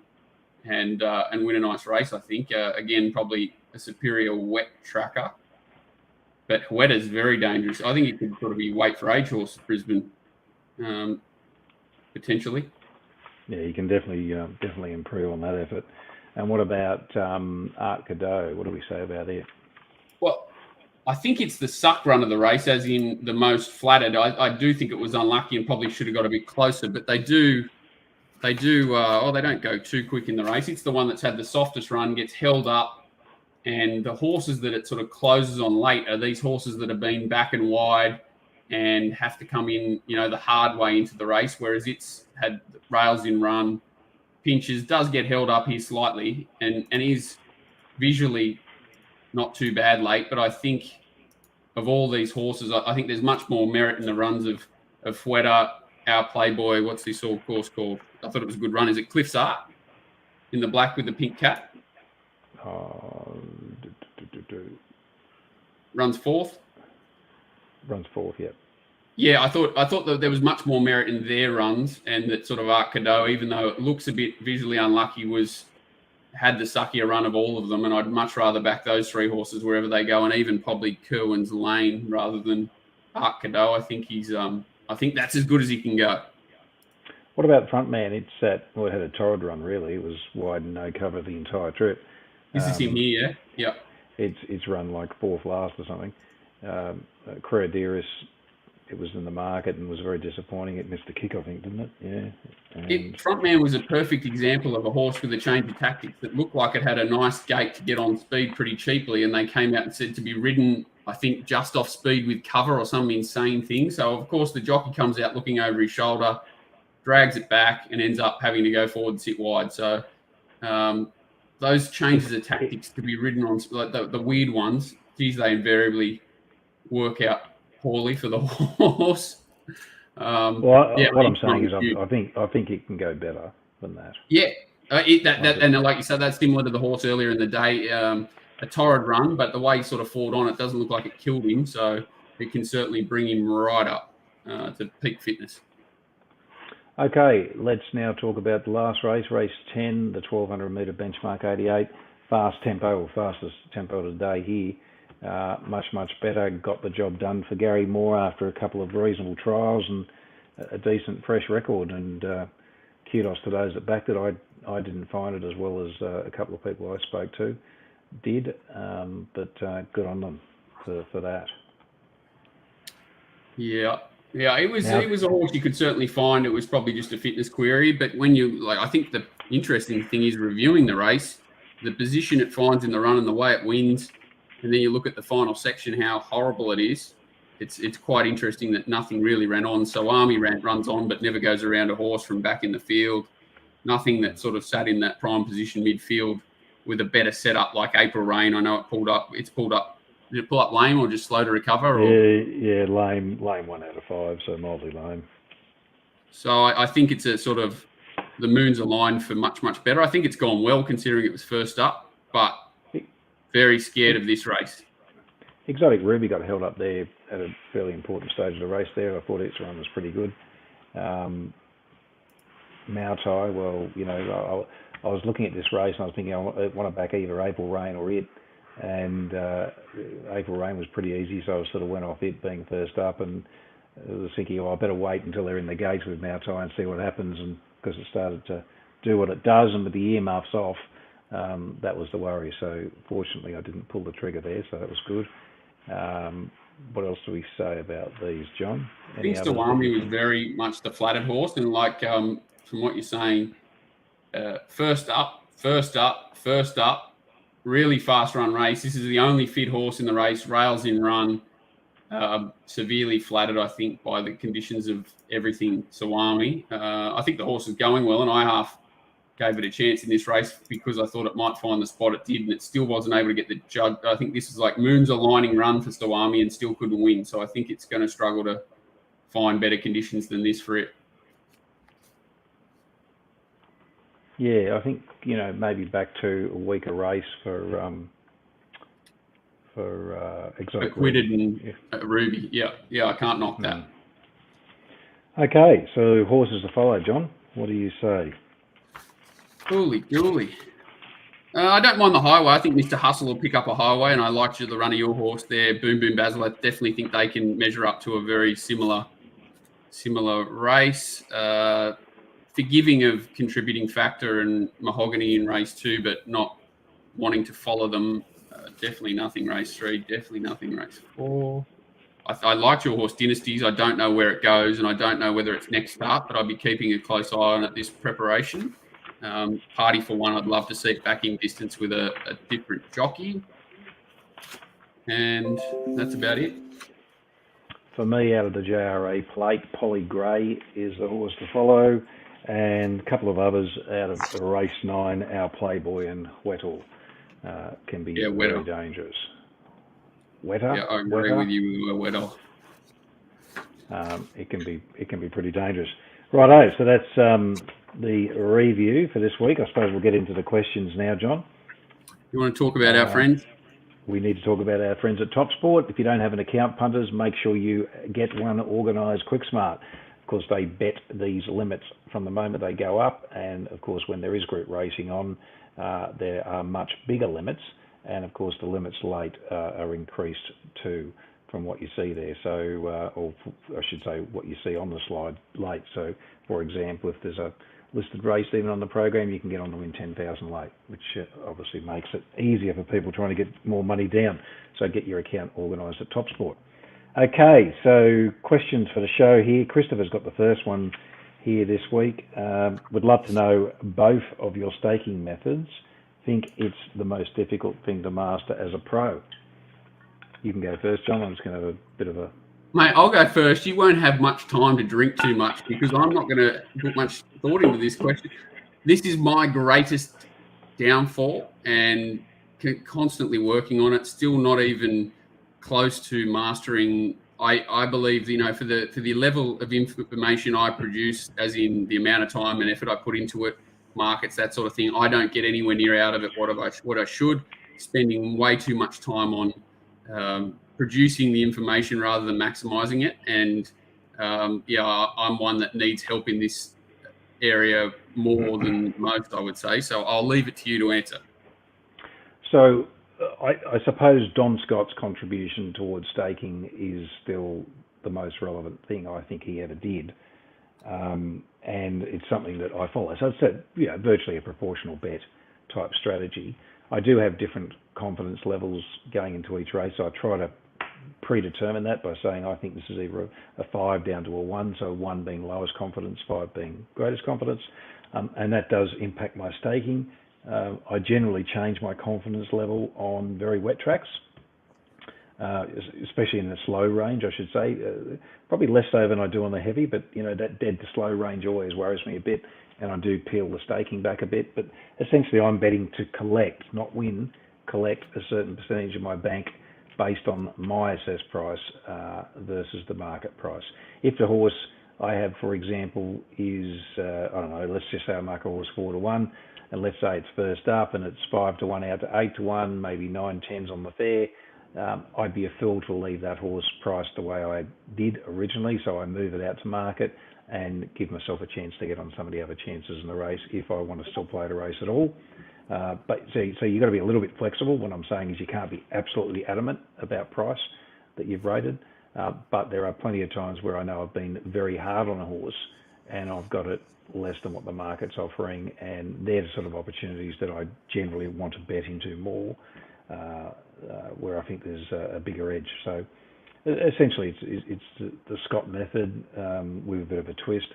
and win a nice race. I think again probably a superior wet tracker, but Hueta's very dangerous. I think it could sort of be weight for age horse at Brisbane, potentially. Yeah, you can definitely improve on that effort. And what about Art Cadeau? What do we say about it? Well, I think it's the suck run of the race, as in the most flattered. I do think it was unlucky and probably should have got a bit closer, but they don't go too quick in the race. It's the one that's had the softest run, gets held up, and the horses that it sort of closes on late are these horses that have been back and wide and have to come in, the hard way into the race, whereas it's had rails in run, pinches, does get held up here slightly, and is visually not too bad late. But I think of all these horses, I think there's much more merit in the runs of Fueta, our Playboy. What's this all course called? I thought it was a good run. Is it Cliff's Art in the black with the pink cap? Runs fourth. Runs fourth, yep. Yeah, I thought that there was much more merit in their runs, and that sort of Art Cadeau, even though it looks a bit visually unlucky, had the suckier run of all of them, and I'd much rather back those three horses wherever they go, and even probably Kerwin's Lane rather than Art Cadeau. I think I think that's as good as he can go. What about Frontman? It had a torrid run really. It was wide and no cover the entire trip. This is him here, yeah. It's run like fourth last or something. Creadiris, it was in the market and was very disappointing. It missed the kick, I think, didn't it? Yeah. Frontman was a perfect example of a horse with a change of tactics that looked like it had a nice gate to get on speed pretty cheaply, and they came out and said to be ridden, I think, just off speed with cover or some insane thing. So, of course, the jockey comes out looking over his shoulder, drags it back, and ends up having to go forward and sit wide. So those changes of tactics to be ridden on, like the weird ones, geez, they invariably work out poorly for the horse. What I'm saying is I think it can go better than that. Yeah, and like you said, that's similar to the horse earlier in the day. A torrid run, but the way he sort of fought on, it doesn't look like it killed him. So it can certainly bring him right up to peak fitness. Okay, let's now talk about the last race, race 10, the 1200 metre benchmark 88. Fastest tempo of the day here. Much better. Got the job done for Gary Moore after a couple of reasonable trials and a decent fresh record. And kudos to those that backed it. I didn't find it as well as a couple of people I spoke to did, but good on them for that. Yeah, it was a horse you could certainly find. It was probably just a fitness query, but when I think the interesting thing is reviewing the race, the position it finds in the run and the way it wins, and then you look at the final section, how horrible it is. It's quite interesting that nothing really ran on. So Army runs on, but never goes around a horse from back in the field. Nothing that sort of sat in that prime position midfield with a better setup like April Rain. I know it pulled up. It's pulled up. Did it pull up lame or just slow to recover? Yeah, lame 1 out of 5, so mildly lame. So I think it's a sort of the moon's aligned for much better. I think it's gone well considering it was first up, but very scared of this race. Exotic Ruby got held up there at a fairly important stage of the race there. I thought its run was pretty good. Mautai, well, I was looking at this race and I was thinking I want to back either April Rain or it. And April Rain was pretty easy, so I sort of went off it being first up, and I was thinking, I better wait until they're in the gates with Mautai and see what happens, and because it started to do what it does, and with the earmuffs off, that was the worry. So fortunately, I didn't pull the trigger there, so that was good. What else do we say about these, John? I think Stawami was very much the flattered horse, and like from what you're saying, first up, really fast run race. This is the only fit horse in the race, rails in run, severely flattered, I think, by the conditions of everything Sawami. I think the horse is going well, and I half gave it a chance in this race because I thought it might find the spot it did, and it still wasn't able to get the judge. I think this is like moon's aligning run for Stawami and still couldn't win. So I think it's going to struggle to find better conditions than this for it. Yeah, I think, maybe back to a weaker race for Exotic Acquitted and Ruby. Yeah, I can't knock that. Okay, so horses to follow, John. What do you say? Holy dooly. I don't mind the highway. I think Mr. Hustle will pick up a highway, and I liked the run of your horse there, Boom Boom Basil. I definitely think they can measure up to a very similar race. Forgiving of Contributing Factor and Mahogany in race 2, but not wanting to follow them. Definitely nothing race 3. Definitely nothing race 4. I liked your horse Dynasties. I don't know where it goes, and I don't know whether it's next start, but I'd be keeping a close eye on it this preparation. Party for One, I'd love to see it back in distance with a different jockey. And that's about it. For me, out of the JRA plate, Polly Gray is the horse to follow, and a couple of others out of the race 9, Our Playboy and Weddle can be very dangerous. Wetter? Yeah, I agree with you with Weddle. It can be pretty dangerous. Righto, so that's the review for this week. I suppose we'll get into the questions now, John. You want to talk about our friends? We need to talk about our friends at TopSport. If you don't have an account, punters, make sure you get one organised quick smart. Of course, they bet these limits from the moment they go up, and of course, when there is group racing on, there are much bigger limits, and of course, the limits late are increased too from what you see there. So, or I should say, what you see on the slide late. So, for example, if there's a listed race even on the program, you can get on to win 10,000 late, which obviously makes it easier for people trying to get more money down. So get your account organised at TopSport. Okay, so questions for the show here. Christopher's got the first one here this week. Would love to know both of your staking methods. Think it's the most difficult thing to master as a pro. You can go first, John. I'm just going to have a bit of a... Mate, I'll go first. You won't have much time to drink too much because I'm not going to put much thought into this question. This is my greatest downfall and constantly working on it. Still not even close to mastering. I believe, for the level of information I produce, as in the amount of time and effort I put into it, markets, that sort of thing, I don't get anywhere near out of it what I should. Spending way too much time on producing the information rather than maximizing it. And I'm one that needs help in this area more than most, I would say. So I'll leave it to you to answer. So I suppose Don Scott's contribution towards staking is still the most relevant thing I think he ever did. And it's something that I follow. So it's virtually a proportional bet type strategy. I do have different confidence levels going into each race. So I try to predetermine that by saying I think this is either a 5 down to a 1, so 1 being lowest confidence, 5 being greatest confidence, and that does impact my staking. I generally change my confidence level on very wet tracks, especially in the slow range, I should say. Probably less so than I do on the heavy, but that dead to slow range always worries me a bit, and I do peel the staking back a bit. But essentially, I'm betting to collect, not win, collect a certain percentage of my bank based on my assessed price versus the market price. If the horse I have, for example, is, let's just say I mark a horse 4 to 1, and let's say it's first up and it's 5 to 1 out to 8 to 1, maybe 9/10s on the fair, I'd be a fool to leave that horse priced the way I did originally, so I move it out to market and give myself a chance to get on some of the other chances in the race if I want to still play the race at all. But so you've got to be a little bit flexible. What I'm saying is you can't be absolutely adamant about price that you've rated, but there are plenty of times where I know I've been very hard on a horse and I've got it less than what the market's offering, and they're the sort of opportunities that I generally want to bet into more, where I think there's a bigger edge. So essentially it's the Scott method with a bit of a twist,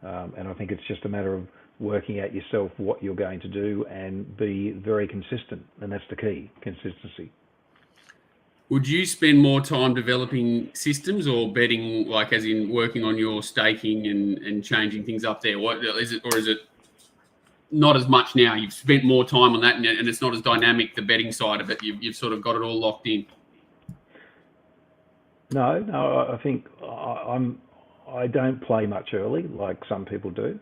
and I think it's just a matter of working out yourself what you're going to do and be very consistent, and that's the key, consistency. Would you spend more time developing systems or betting, like as in working on your staking and changing things up there? What is it, or is it not as much now? You've spent more time on that, and it's not as dynamic, the betting side of it. You've sort of got it all locked in. No, I think I don't play much early like some people do.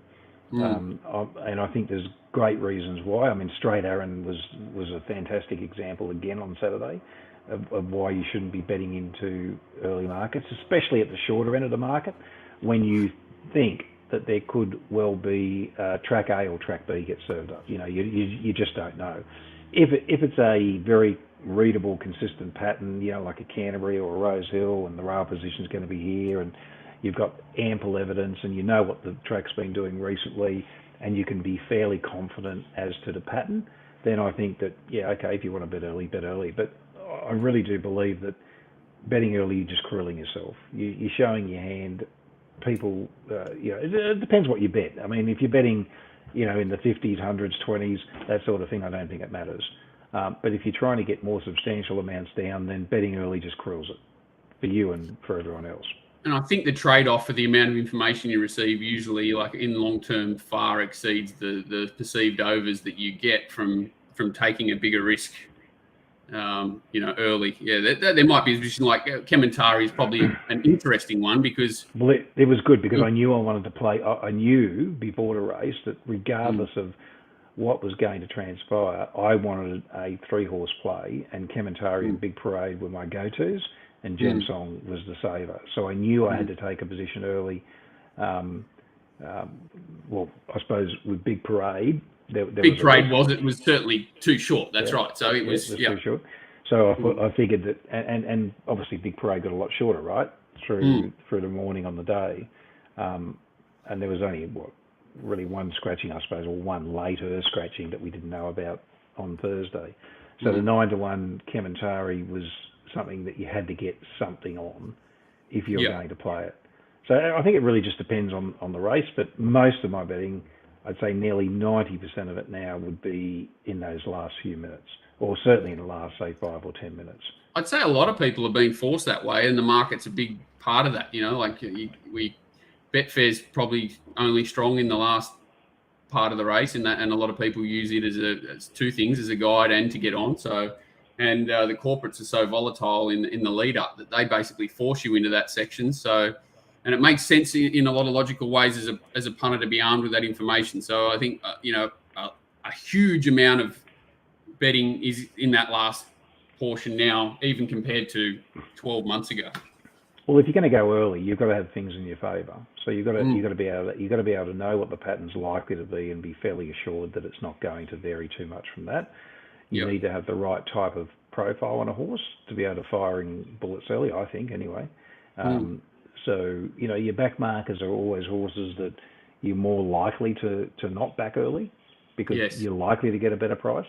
And I think there's great reasons why. I mean, Straight Aaron was a fantastic example again on Saturday of why you shouldn't be betting into early markets, especially at the shorter end of the market, when you think that there could well be track A or track B get served up. You just don't know. If it's a very readable, consistent pattern, like a Canterbury or a Rose Hill, and the rail position is going to be here, and you've got ample evidence, and you know what the track's been doing recently, and you can be fairly confident as to the pattern, then I think that, okay, if you want to bet early, bet early. But I really do believe that betting early, you're just crueling yourself. You're showing your hand. People, it depends what you bet. I mean, if you're betting, in the 50s, 100s, 20s, that sort of thing, I don't think it matters. But if you're trying to get more substantial amounts down, then betting early just cruels it for you and for everyone else. And I think the trade-off for the amount of information you receive usually, like in long term, far exceeds the perceived overs that you get from taking a bigger risk. Early. Yeah, there might be a position like Kementari is probably an interesting one because... Well, it was good because I knew I wanted to play. I knew before the race that regardless of what was going to transpire, I wanted a 3-horse play, and Kementari and Big Parade were my go-tos, and Gem Song was the saver. So I knew I had to take a position early. Well, I suppose with Big Parade... Big Parade was certainly too short. That's right. So it was too short. So I figured that, and obviously Big Parade got a lot shorter, right, through the morning on the day, and there was only really one scratching, I suppose, or one later scratching that we didn't know about on Thursday. So the 9-1 Kementari was something that you had to get something on if you're going to play it. So I think it really just depends on the race, but most of my betting, I'd say nearly 90% of it now would be in those last few minutes, or certainly in the last, say, 5 or 10 minutes. I'd say a lot of people are being forced that way, and the market's a big part of that. Betfair's probably only strong in the last part of the race, and a lot of people use it as two things, as a guide and to get on. So, and the corporates are so volatile in the lead up that they basically force you into that section. So. And it makes sense in a lot of logical ways as a punter to be armed with that information. So I think, a huge amount of betting is in that last portion now, even compared to 12 months ago. Well, if you're going to go early, you've got to have things in your favour. So you've got to be able to know what the pattern's likely to be and be fairly assured that it's not going to vary too much from that. You need to have the right type of profile on a horse to be able to fire in bullets early, I think, anyway. So, your back markers are always horses that you're more likely to not back early because you're likely to get a better price,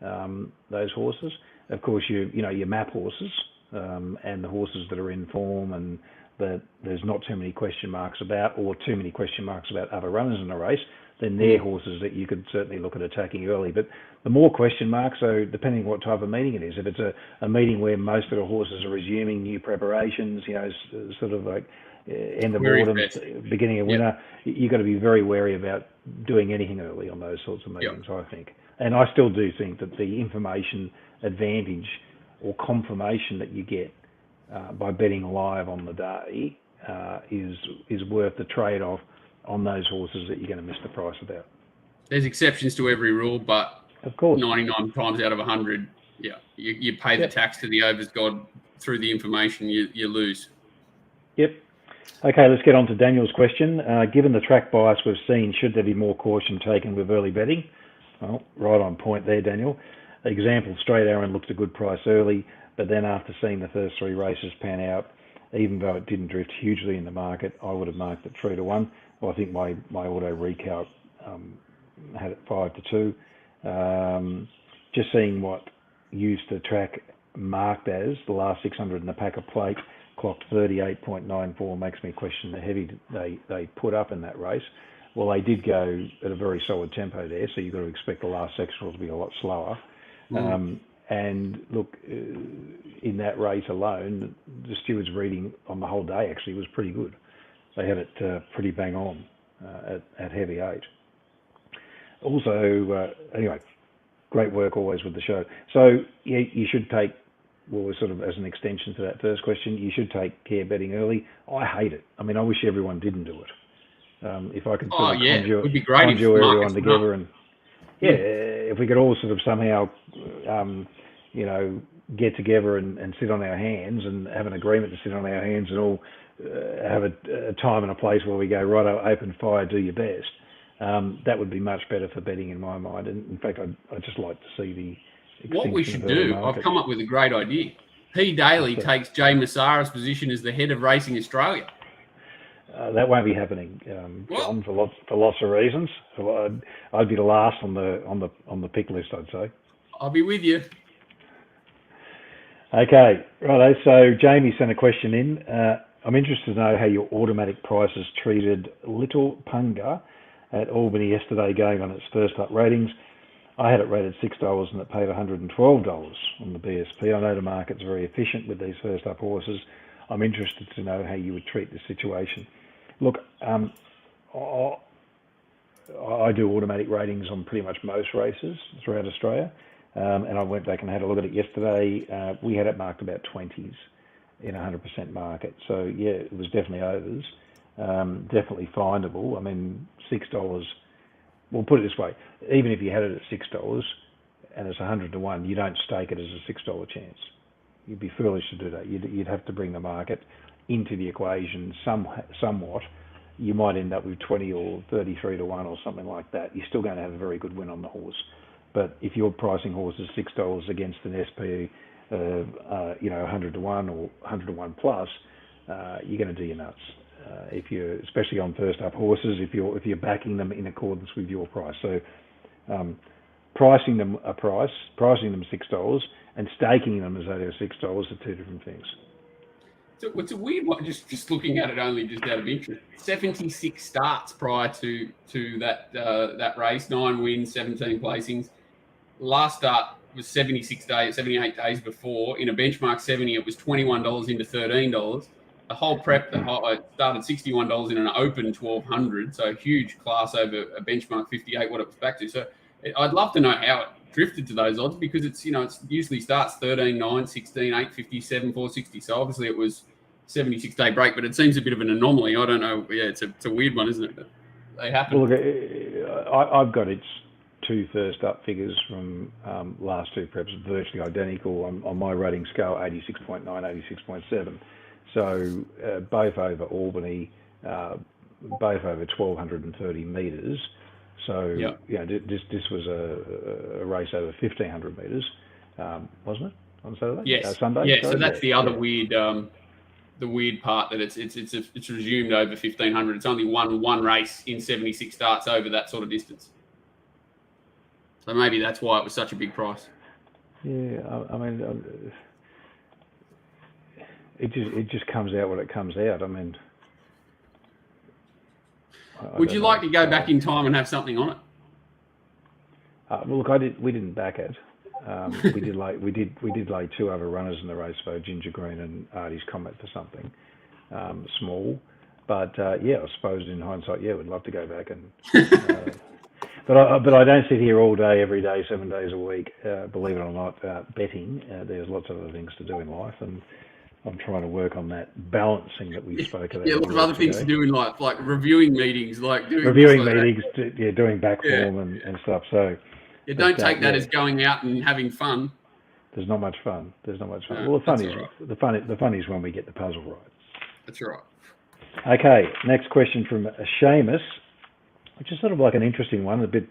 those horses. Of course, your map horses and the horses that are in form and that there's not too many question marks about, or too many question marks about other runners in the race, then they're horses that you could certainly look at attacking early. But the more question marks, so depending what type of meeting it is, if it's a meeting where most of the horses are resuming new preparations, sort of like end of autumn, beginning of winter, you've got to be very wary about doing anything early on those sorts of meetings, I think. And I still do think that the information advantage or confirmation that you get by betting live on the day is worth the trade-off on those horses that you're going to miss the price about. There's exceptions to every rule, but of course, 99 times out of 100, you pay the tax to the overs god through the information, you lose. Yep. Okay, let's get on to Daniel's question. Given the track bias we've seen, should there be more caution taken with early betting? Well, right on point there, Daniel. Example, Straight Arrow looked a good price early, but then after seeing the first 3 races pan out, even though it didn't drift hugely in the market, I would have marked it 3-1. Well, I think my auto recount had it 5-2. Just seeing what used the track marked as the last 600 in the packer plate clocked 38.94 makes me question the heavy they put up in that race. Well, they did go at a very solid tempo there, so you've got to expect the last sectional to be a lot slower. And look, in that race alone, the stewards' reading on the whole day actually was pretty good. They had it pretty bang on at heavy 8. Also, anyway, great work always with the show. So you should take, well, sort of as an extension to that first question, you should take care betting early. I hate it. I mean, I wish everyone didn't do it. If I could sort of it would be great conjure everyone together and if we could all sort of somehow, get together and sit on our hands and have an agreement to sit on our hands and all have a time and a place where we go, right, open fire, do your best. That would be much better for betting in my mind. And in fact, I'd just like to see the What we extinction should of early do, I've market. come up with a great idea. P. Daly takes Jay Massara's position as the head of Racing Australia. That won't be happening, John, for lots of reasons. So I'd be the last on the pick list, I'd say. I'll be with you. Okay, righto. So Jamie sent a question in. I'm interested to know how your automatic prices treated Little Punga at Albany yesterday, going on its first up ratings. I had it rated $6 and it paid $112 on the BSP. I know the market's very efficient with these first up horses. I'm interested to know how you would treat this situation. Look, I do automatic ratings on pretty much most races throughout Australia. And I went back and had a look at it yesterday. We had it marked about 20s in 100% market. So, yeah, it was definitely overs. Definitely findable. I mean, $6. Well, put it this way. Even if you had it at $6 and it's 100 to 1, you don't stake it as a $6 chance. You'd be foolish to do that. You'd have to bring the market into the equation somewhat. You might end up with 20 or 33 to 1 or something like that. You're still going to have a very good win on the horse. But if you're pricing horses $6 against an SP, 100 to 1 or 100 to 1 plus, you're going to do your nuts. If you're, especially on first up horses, if you're backing them in accordance with your price. So pricing them $6 and staking them as though they're $6 are two different things. So it's a weird one, just looking at it only just out of interest. 76 starts prior to that race, 9 wins, 17 placings. Last start was 78 days before. In a benchmark 70, it was $21 into $13. The whole prep, I started $61 in an open 1200, so a huge class over a benchmark 58, what it was back to. So I'd love to know how it drifted to those odds, because it's usually starts 13, 9, 16, 850, 7, 460. So obviously it was 76-day break, but it seems a bit of an anomaly. I don't know. Yeah, it's a weird one, isn't it? But they happen. Well, look, I've got its two first up figures from last two preps, virtually identical on my rating scale, 86.9, 86.7. So both over Albany, both over 1,230 metres. So this was a race over 1,500 metres, wasn't it, on Saturday? Yes. Sunday. Yeah. So that's the other weird, the weird part, that it's resumed over 1,500. It's only one race in 76 starts over that sort of distance. So maybe that's why it was such a big price. Yeah, I mean, it just comes out when it comes out. I mean, would you like to go back in time and have something on it? Well, look, we didn't back it. We did lay two other runners in the race for Ginger Green and Artie's Comet for something small. But yeah, I suppose in hindsight, yeah, we'd love to go back and. But I don't sit here all day, every day, 7 days a week. Believe it or not, betting. There's lots of other things to do in life, and I'm trying to work on that balancing that we spoke about. Yeah, lots of other things to do in life, like reviewing meetings, doing back form and stuff. So you don't take that as going out and having fun. There's not much fun. No, well, the fun is when we get the puzzle right. That's right. Okay, next question from Seamus, which is sort of like an interesting one, a bit.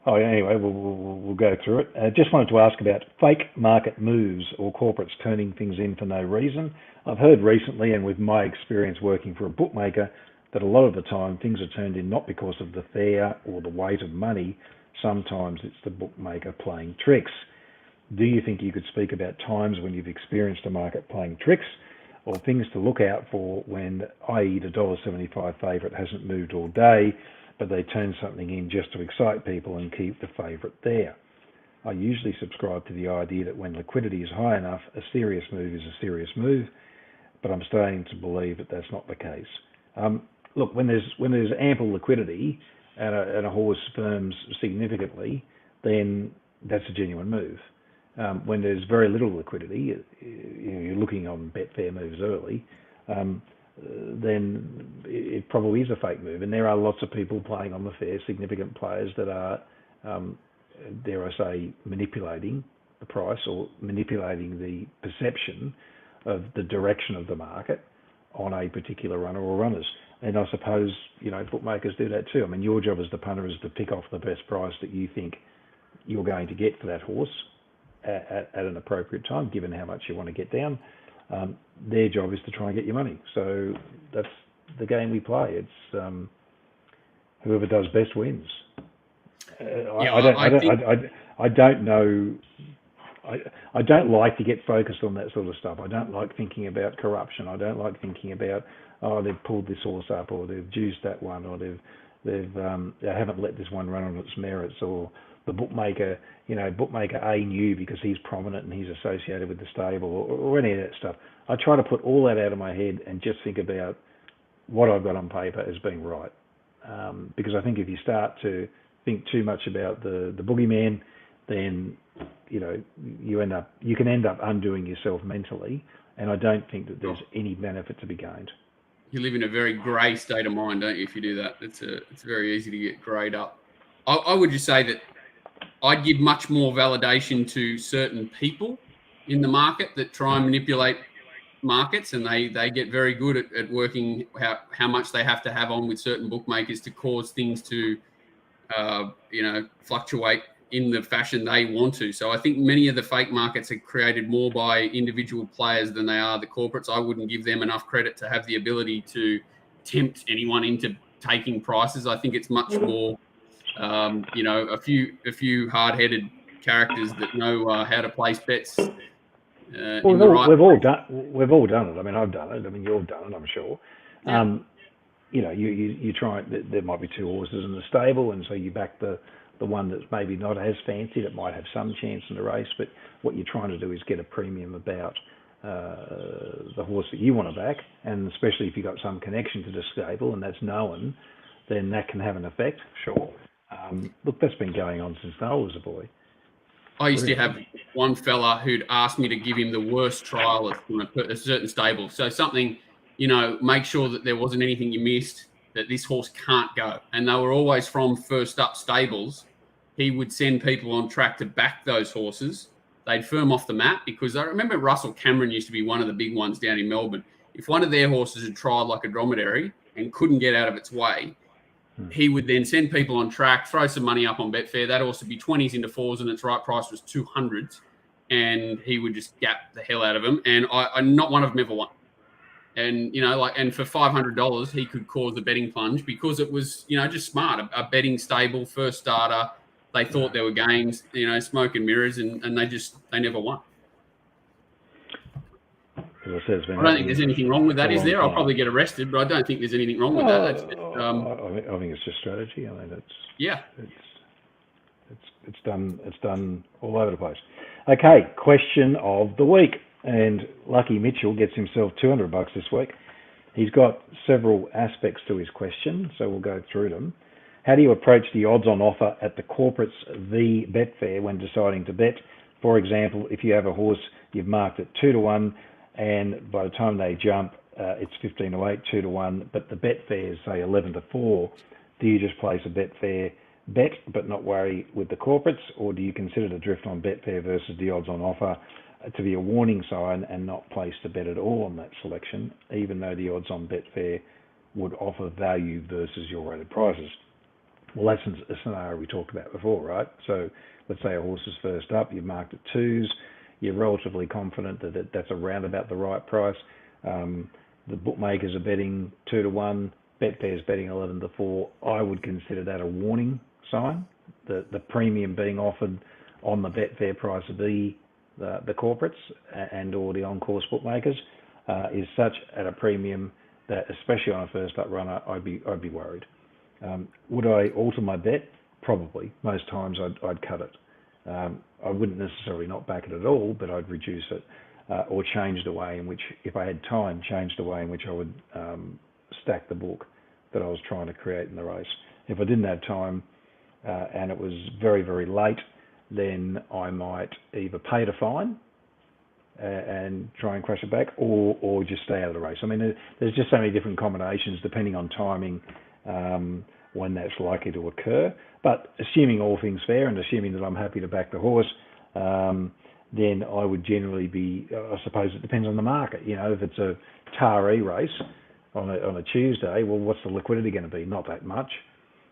Anyway, we'll go through it. Just wanted to ask about fake market moves or corporates turning things in for no reason. I've heard recently, and with my experience working for a bookmaker, that a lot of the time things are turned in not because of the fare or the weight of money. Sometimes it's the bookmaker playing tricks. Do you think you could speak about times when you've experienced a market playing tricks, or things to look out for when, i.e. the $1.75 favourite hasn't moved all day, but they turn something in just to excite people and keep the favourite there? I usually subscribe to the idea that when liquidity is high enough, a serious move is a serious move, but I'm starting to believe that that's not the case. Look, when there's ample liquidity and a horse firms significantly, then that's a genuine move. When there's very little liquidity, you're looking on Betfair moves early, then it probably is a fake move. And there are lots of people playing on the fair, significant players that are, dare I say, manipulating the price or manipulating the perception of the direction of the market on a particular runner or runners. And I suppose, bookmakers do that too. I mean, your job as the punter is to pick off the best price that you think you're going to get for that horse at an appropriate time, given how much you want to get down. Their job is to try and get your money. So that's the game we play. It's whoever does best wins. I don't know. I don't like to get focused on that sort of stuff. I don't like thinking about corruption. I don't like thinking about, they've pulled this horse up, or they've juiced that one, or they haven't let this one run on its merits, or the bookmaker A knew because he's prominent and he's associated with the stable, or any of that stuff. I try to put all that out of my head and just think about what I've got on paper as being right. Because I think if you start to think too much about the boogeyman, then you can end up undoing yourself mentally, and I don't think that there's any benefit to be gained. You live in a very grey state of mind, don't you? If you do that, it's very easy to get greyed up. I would just say that I'd give much more validation to certain people in the market that try and manipulate markets, and they get very good at working how much they have to have on with certain bookmakers to cause things to fluctuate in the fashion they want to. So I think many of the fake markets are created more by individual players than they are the corporates. I wouldn't give them enough credit to have the ability to tempt anyone into taking prices. I think it's much more, a few hard-headed characters that know how to place bets. We've all done it. I mean, I've done it. I mean, you've done it, I'm sure. Yeah. You try. There might be two horses in the stable, and so you back the one that's maybe not as fancy, that might have some chance in the race, but what you're trying to do is get a premium about the horse that you want to back, and especially if you've got some connection to the stable and that's known, then that can have an effect, sure. Look, that's been going on since I was a boy. I used to have one fella who'd asked me to give him the worst trialist from a certain stable. So something, make sure that there wasn't anything you missed, that this horse can't go. And they were always from first up stables. He would send people on track to back those horses. They'd firm off the map, because I remember Russell Cameron used to be one of the big ones down in Melbourne. If one of their horses had tried like a dromedary and couldn't get out of its way, he would then send people on track, throw some money up on Betfair. That horse would be 20s into 4s, and its right price was 200s. And he would just gap the hell out of them. And I not one of them ever won. And, and for $500, he could cause a betting plunge, because it was, just smart. A betting stable, first starter. They thought there were games, smoke and mirrors, and they never won. As I said, I don't think there's anything wrong with that, is there? I'll probably get arrested, but I don't think there's anything wrong with that. I think it's just strategy. I mean, it's done all over the place. Okay, question of the week, and Lucky Mitchell gets himself $200 this week. He's got several aspects to his question, so we'll go through them. How do you approach the odds on offer at the corporates v Betfair when deciding to bet? For example, if you have a horse you've marked at 2-1, and by the time they jump, it's 15-8, 2-1, but the Betfair is say 11-4. Do you just place a Betfair bet but not worry with the corporates, or do you consider the drift on Betfair versus the odds on offer to be a warning sign and not place the bet at all on that selection, even though the odds on Betfair would offer value versus your rated prices? Well, that's a scenario we talked about before, right? So let's say a horse is first up, you've marked at 2s, you're relatively confident that that's around about the right price. The bookmakers are betting 2-1, Betfair's betting 11-4. I would consider that a warning sign. The premium being offered on the Betfair price of the corporates and or the on-course bookmakers is such at a premium that, especially on a first up runner, I'd be worried. Would I alter my bet? Probably. Most times I'd cut it. I wouldn't necessarily not back it at all, but I'd reduce it or change the way in which, if I had time, change the way in which I would stack the book that I was trying to create in the race. If I didn't have time and it was very, very late, then I might either pay the fine and try and crash it back, or just stay out of the race. I mean, there's just so many different combinations depending on timing when that's likely to occur. But assuming all things fair and assuming that I'm happy to back the horse, then I would generally be, I suppose it depends on the market. If it's a Taree race on a Tuesday, well, what's the liquidity going to be? Not that much.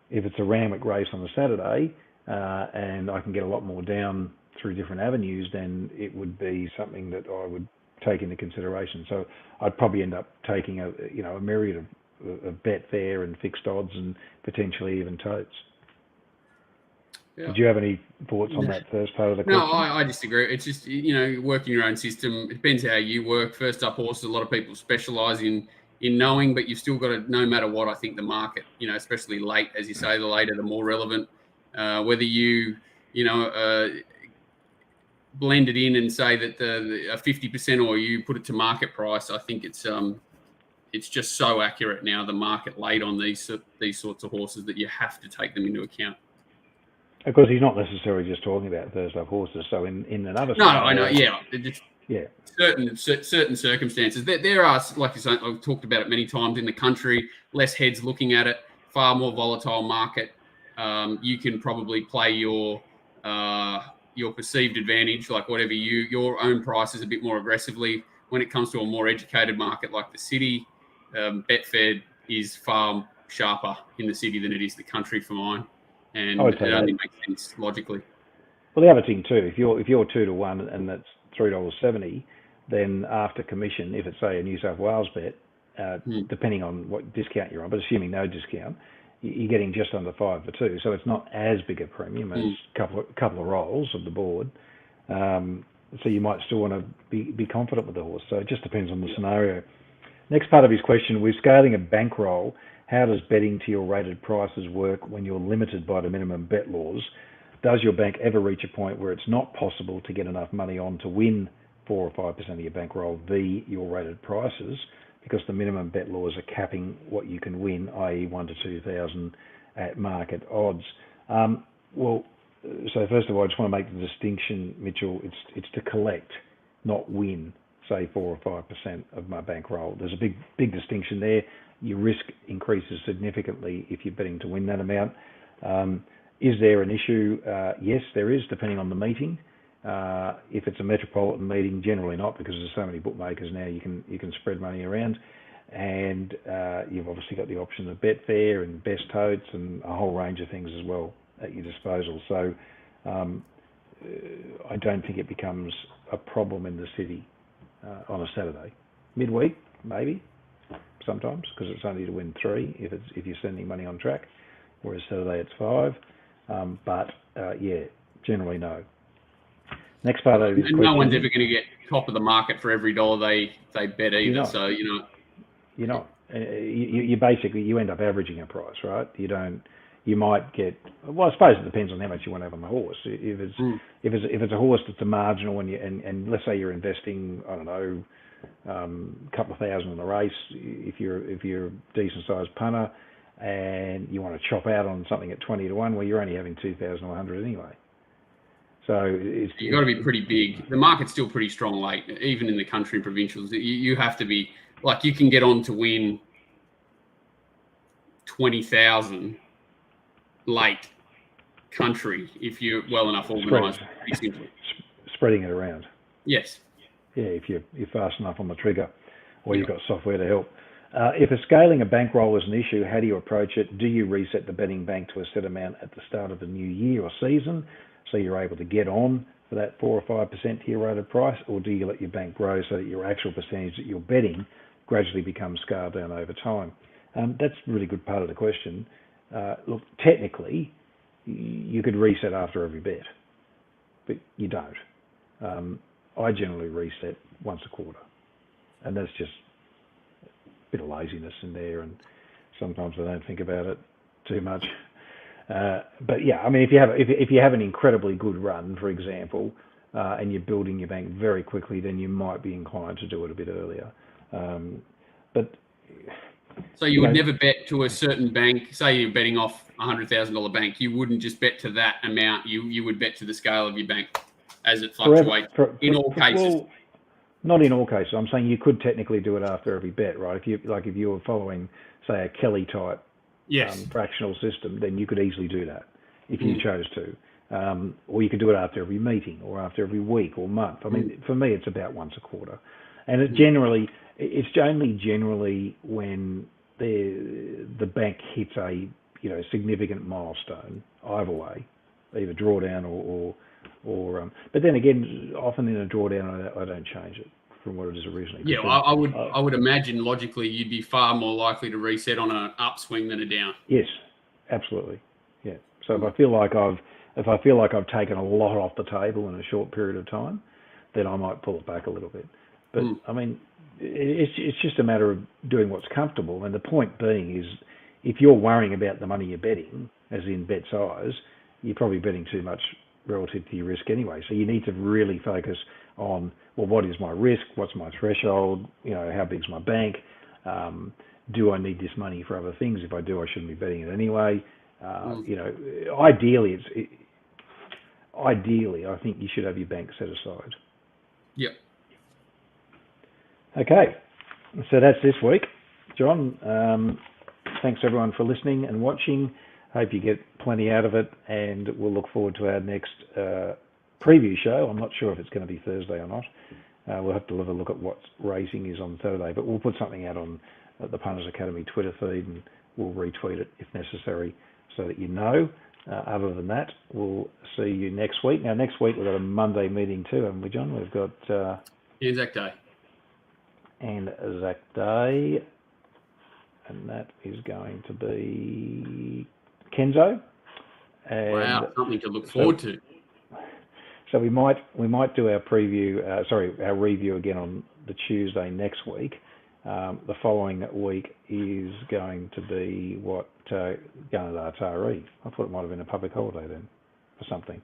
If it's a Randwick race on a Saturday, and I can get a lot more down through different avenues, then it would be something that I would take into consideration. So I'd probably end up taking a myriad of Betfair and fixed odds and potentially even totes. Yeah. Did you have any thoughts on that first part of the question? No, I disagree. It's just, working your own system. It depends how you work. First up horses, a lot of people specialise in knowing, but you've still got to, no matter what, I think the market, especially late, as you say, the later, the more relevant. Whether you, blend it in and say that the 50% or you put it to market price, I think it's just so accurate now, the market late on these sorts of horses, that you have to take them into account. Of course, he's not necessarily just talking about first up horses. So in another no, I know, yeah, yeah, certain circumstances. There are, like you say, I've talked about it many times in the country, less heads looking at it, far more volatile market. You can probably play your perceived advantage, like whatever your own prices a bit more aggressively. When it comes to a more educated market like the city, Betfair is far sharper in the city than it is the country for mine. And it only makes sense logically. Well, the other thing too, if you're 2-1 and that's $3.70, then after commission, if it's say a New South Wales bet, depending on what discount you're on, but assuming no discount, you're getting just under 5 for 2. So it's not as big a premium as a couple of rolls of the board. So you might still want to be confident with the horse. So it just depends on the scenario. Next part of his question, we're scaling a bankroll. How does betting to your rated prices work when you're limited by the minimum bet laws? Does your bank ever reach a point where it's not possible to get enough money on to win 4 or 5% of your bankroll via your rated prices because the minimum bet laws are capping what you can win, i.e. 1,000 to 2,000 at market odds? So first of all, I just want to make the distinction, Mitchell. It's to collect, not win, say 4 or 5% of my bankroll. There's a big distinction there. Your risk increases significantly if you're betting to win that amount. Is there an issue? Yes, there is, depending on the meeting. If it's a metropolitan meeting, generally not, because there's so many bookmakers now. You can spread money around, and you've obviously got the option of Betfair and Best Totes and a whole range of things as well at your disposal. So I don't think it becomes a problem in the city on a Saturday. Midweek, maybe. Sometimes, because it's only to win 3 if you're sending money on track, whereas Saturday it's 5. But generally no. Next part of his question. No one's ever going to get top of the market for every dollar they bet either. So you're not. You basically you end up averaging a price, right? You might get. Well, I suppose it depends on how much you want to have on the horse. If it's a horse that's a marginal and let's say you're investing, I don't know, a couple of thousand in the race, if you're a decent sized punter and you want to chop out on something at 20-1, well, you're only having 2,100 anyway. So you've got to be pretty big. The market's still pretty strong late, even in the country and provincials. You have to be like, you can get on to win 20,000 late country if you're well enough organised. Spreading it around. Yes. Yeah, if you're fast enough on the trigger, or you've got software to help. If scaling a bankroll is an issue, how do you approach it? Do you reset the betting bank to a set amount at the start of the new year or season, so you're able to get on for that 4 or 5% to your rated price, or do you let your bank grow so that your actual percentage that you're betting gradually becomes scaled down over time? That's a really good part of the question. Look, technically, you could reset after every bet, but you don't. I generally reset once a quarter, and that's just a bit of laziness in there, and sometimes I don't think about it too much. But yeah, I mean, if you have an incredibly good run, for example, and you're building your bank very quickly, then you might be inclined to do it a bit earlier. So you would never bet to a certain bank. Say you're betting off $100,000 bank, you wouldn't just bet to that amount. You would bet to the scale of your bank as it fluctuates in all cases. Well, not in all cases. I'm saying you could technically do it after every bet, right? If you were following, say, a Kelly type fractional system, then you could easily do that if you chose to. or you could do it after every meeting or after every week or month. I mean, for me, it's about once a quarter, and it's only generally when the bank hits a significant milestone either way, either drawdown or but then again, often in a drawdown, I don't change it from what it is originally. Yeah, I would imagine logically you'd be far more likely to reset on an upswing than a down. Yes, absolutely. Yeah. So if I feel like I've taken a lot off the table in a short period of time, then I might pull it back a little bit. But I mean, it's just a matter of doing what's comfortable. And the point being is, if you're worrying about the money you're betting, as in bet size, you're probably betting too much relative to your risk anyway. So you need to really focus on, well, what is my risk? What's my threshold? How big's my bank? Do I need this money for other things? If I do, I shouldn't be betting it anyway. Ideally, I think you should have your bank set aside. Yep. Okay, so that's this week, John. Thanks everyone for listening and watching. Hope you get plenty out of it, and we'll look forward to our next preview show. I'm not sure if it's going to be Thursday or not. We'll have to have a look at what racing is on Saturday, but we'll put something out on the Punters Academy Twitter feed, and we'll retweet it if necessary so that you know. Other than that, we'll see you next week. Now, next week we've got a Monday meeting too, haven't we, John? We've got Anzac Day. Anzac Day, and that is going to be Kenzo. And wow, something to look forward to. So we might do our preview, our review again on the Tuesday next week. The following week is going to be Gunnedah Taree. I thought it might have been a public holiday then, or something.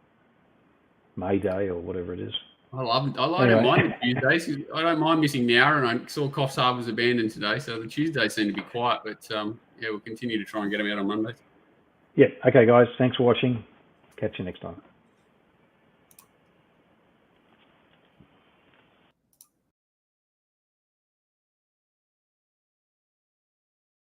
May Day or whatever it is. I don't mind Tuesdays. I don't mind missing the hour, and I saw Coffs Harbour's abandoned today, so the Tuesdays seem to be quiet. But we'll continue to try and get them out on Mondays. Yeah. Okay, guys. Thanks for watching. Catch you next time.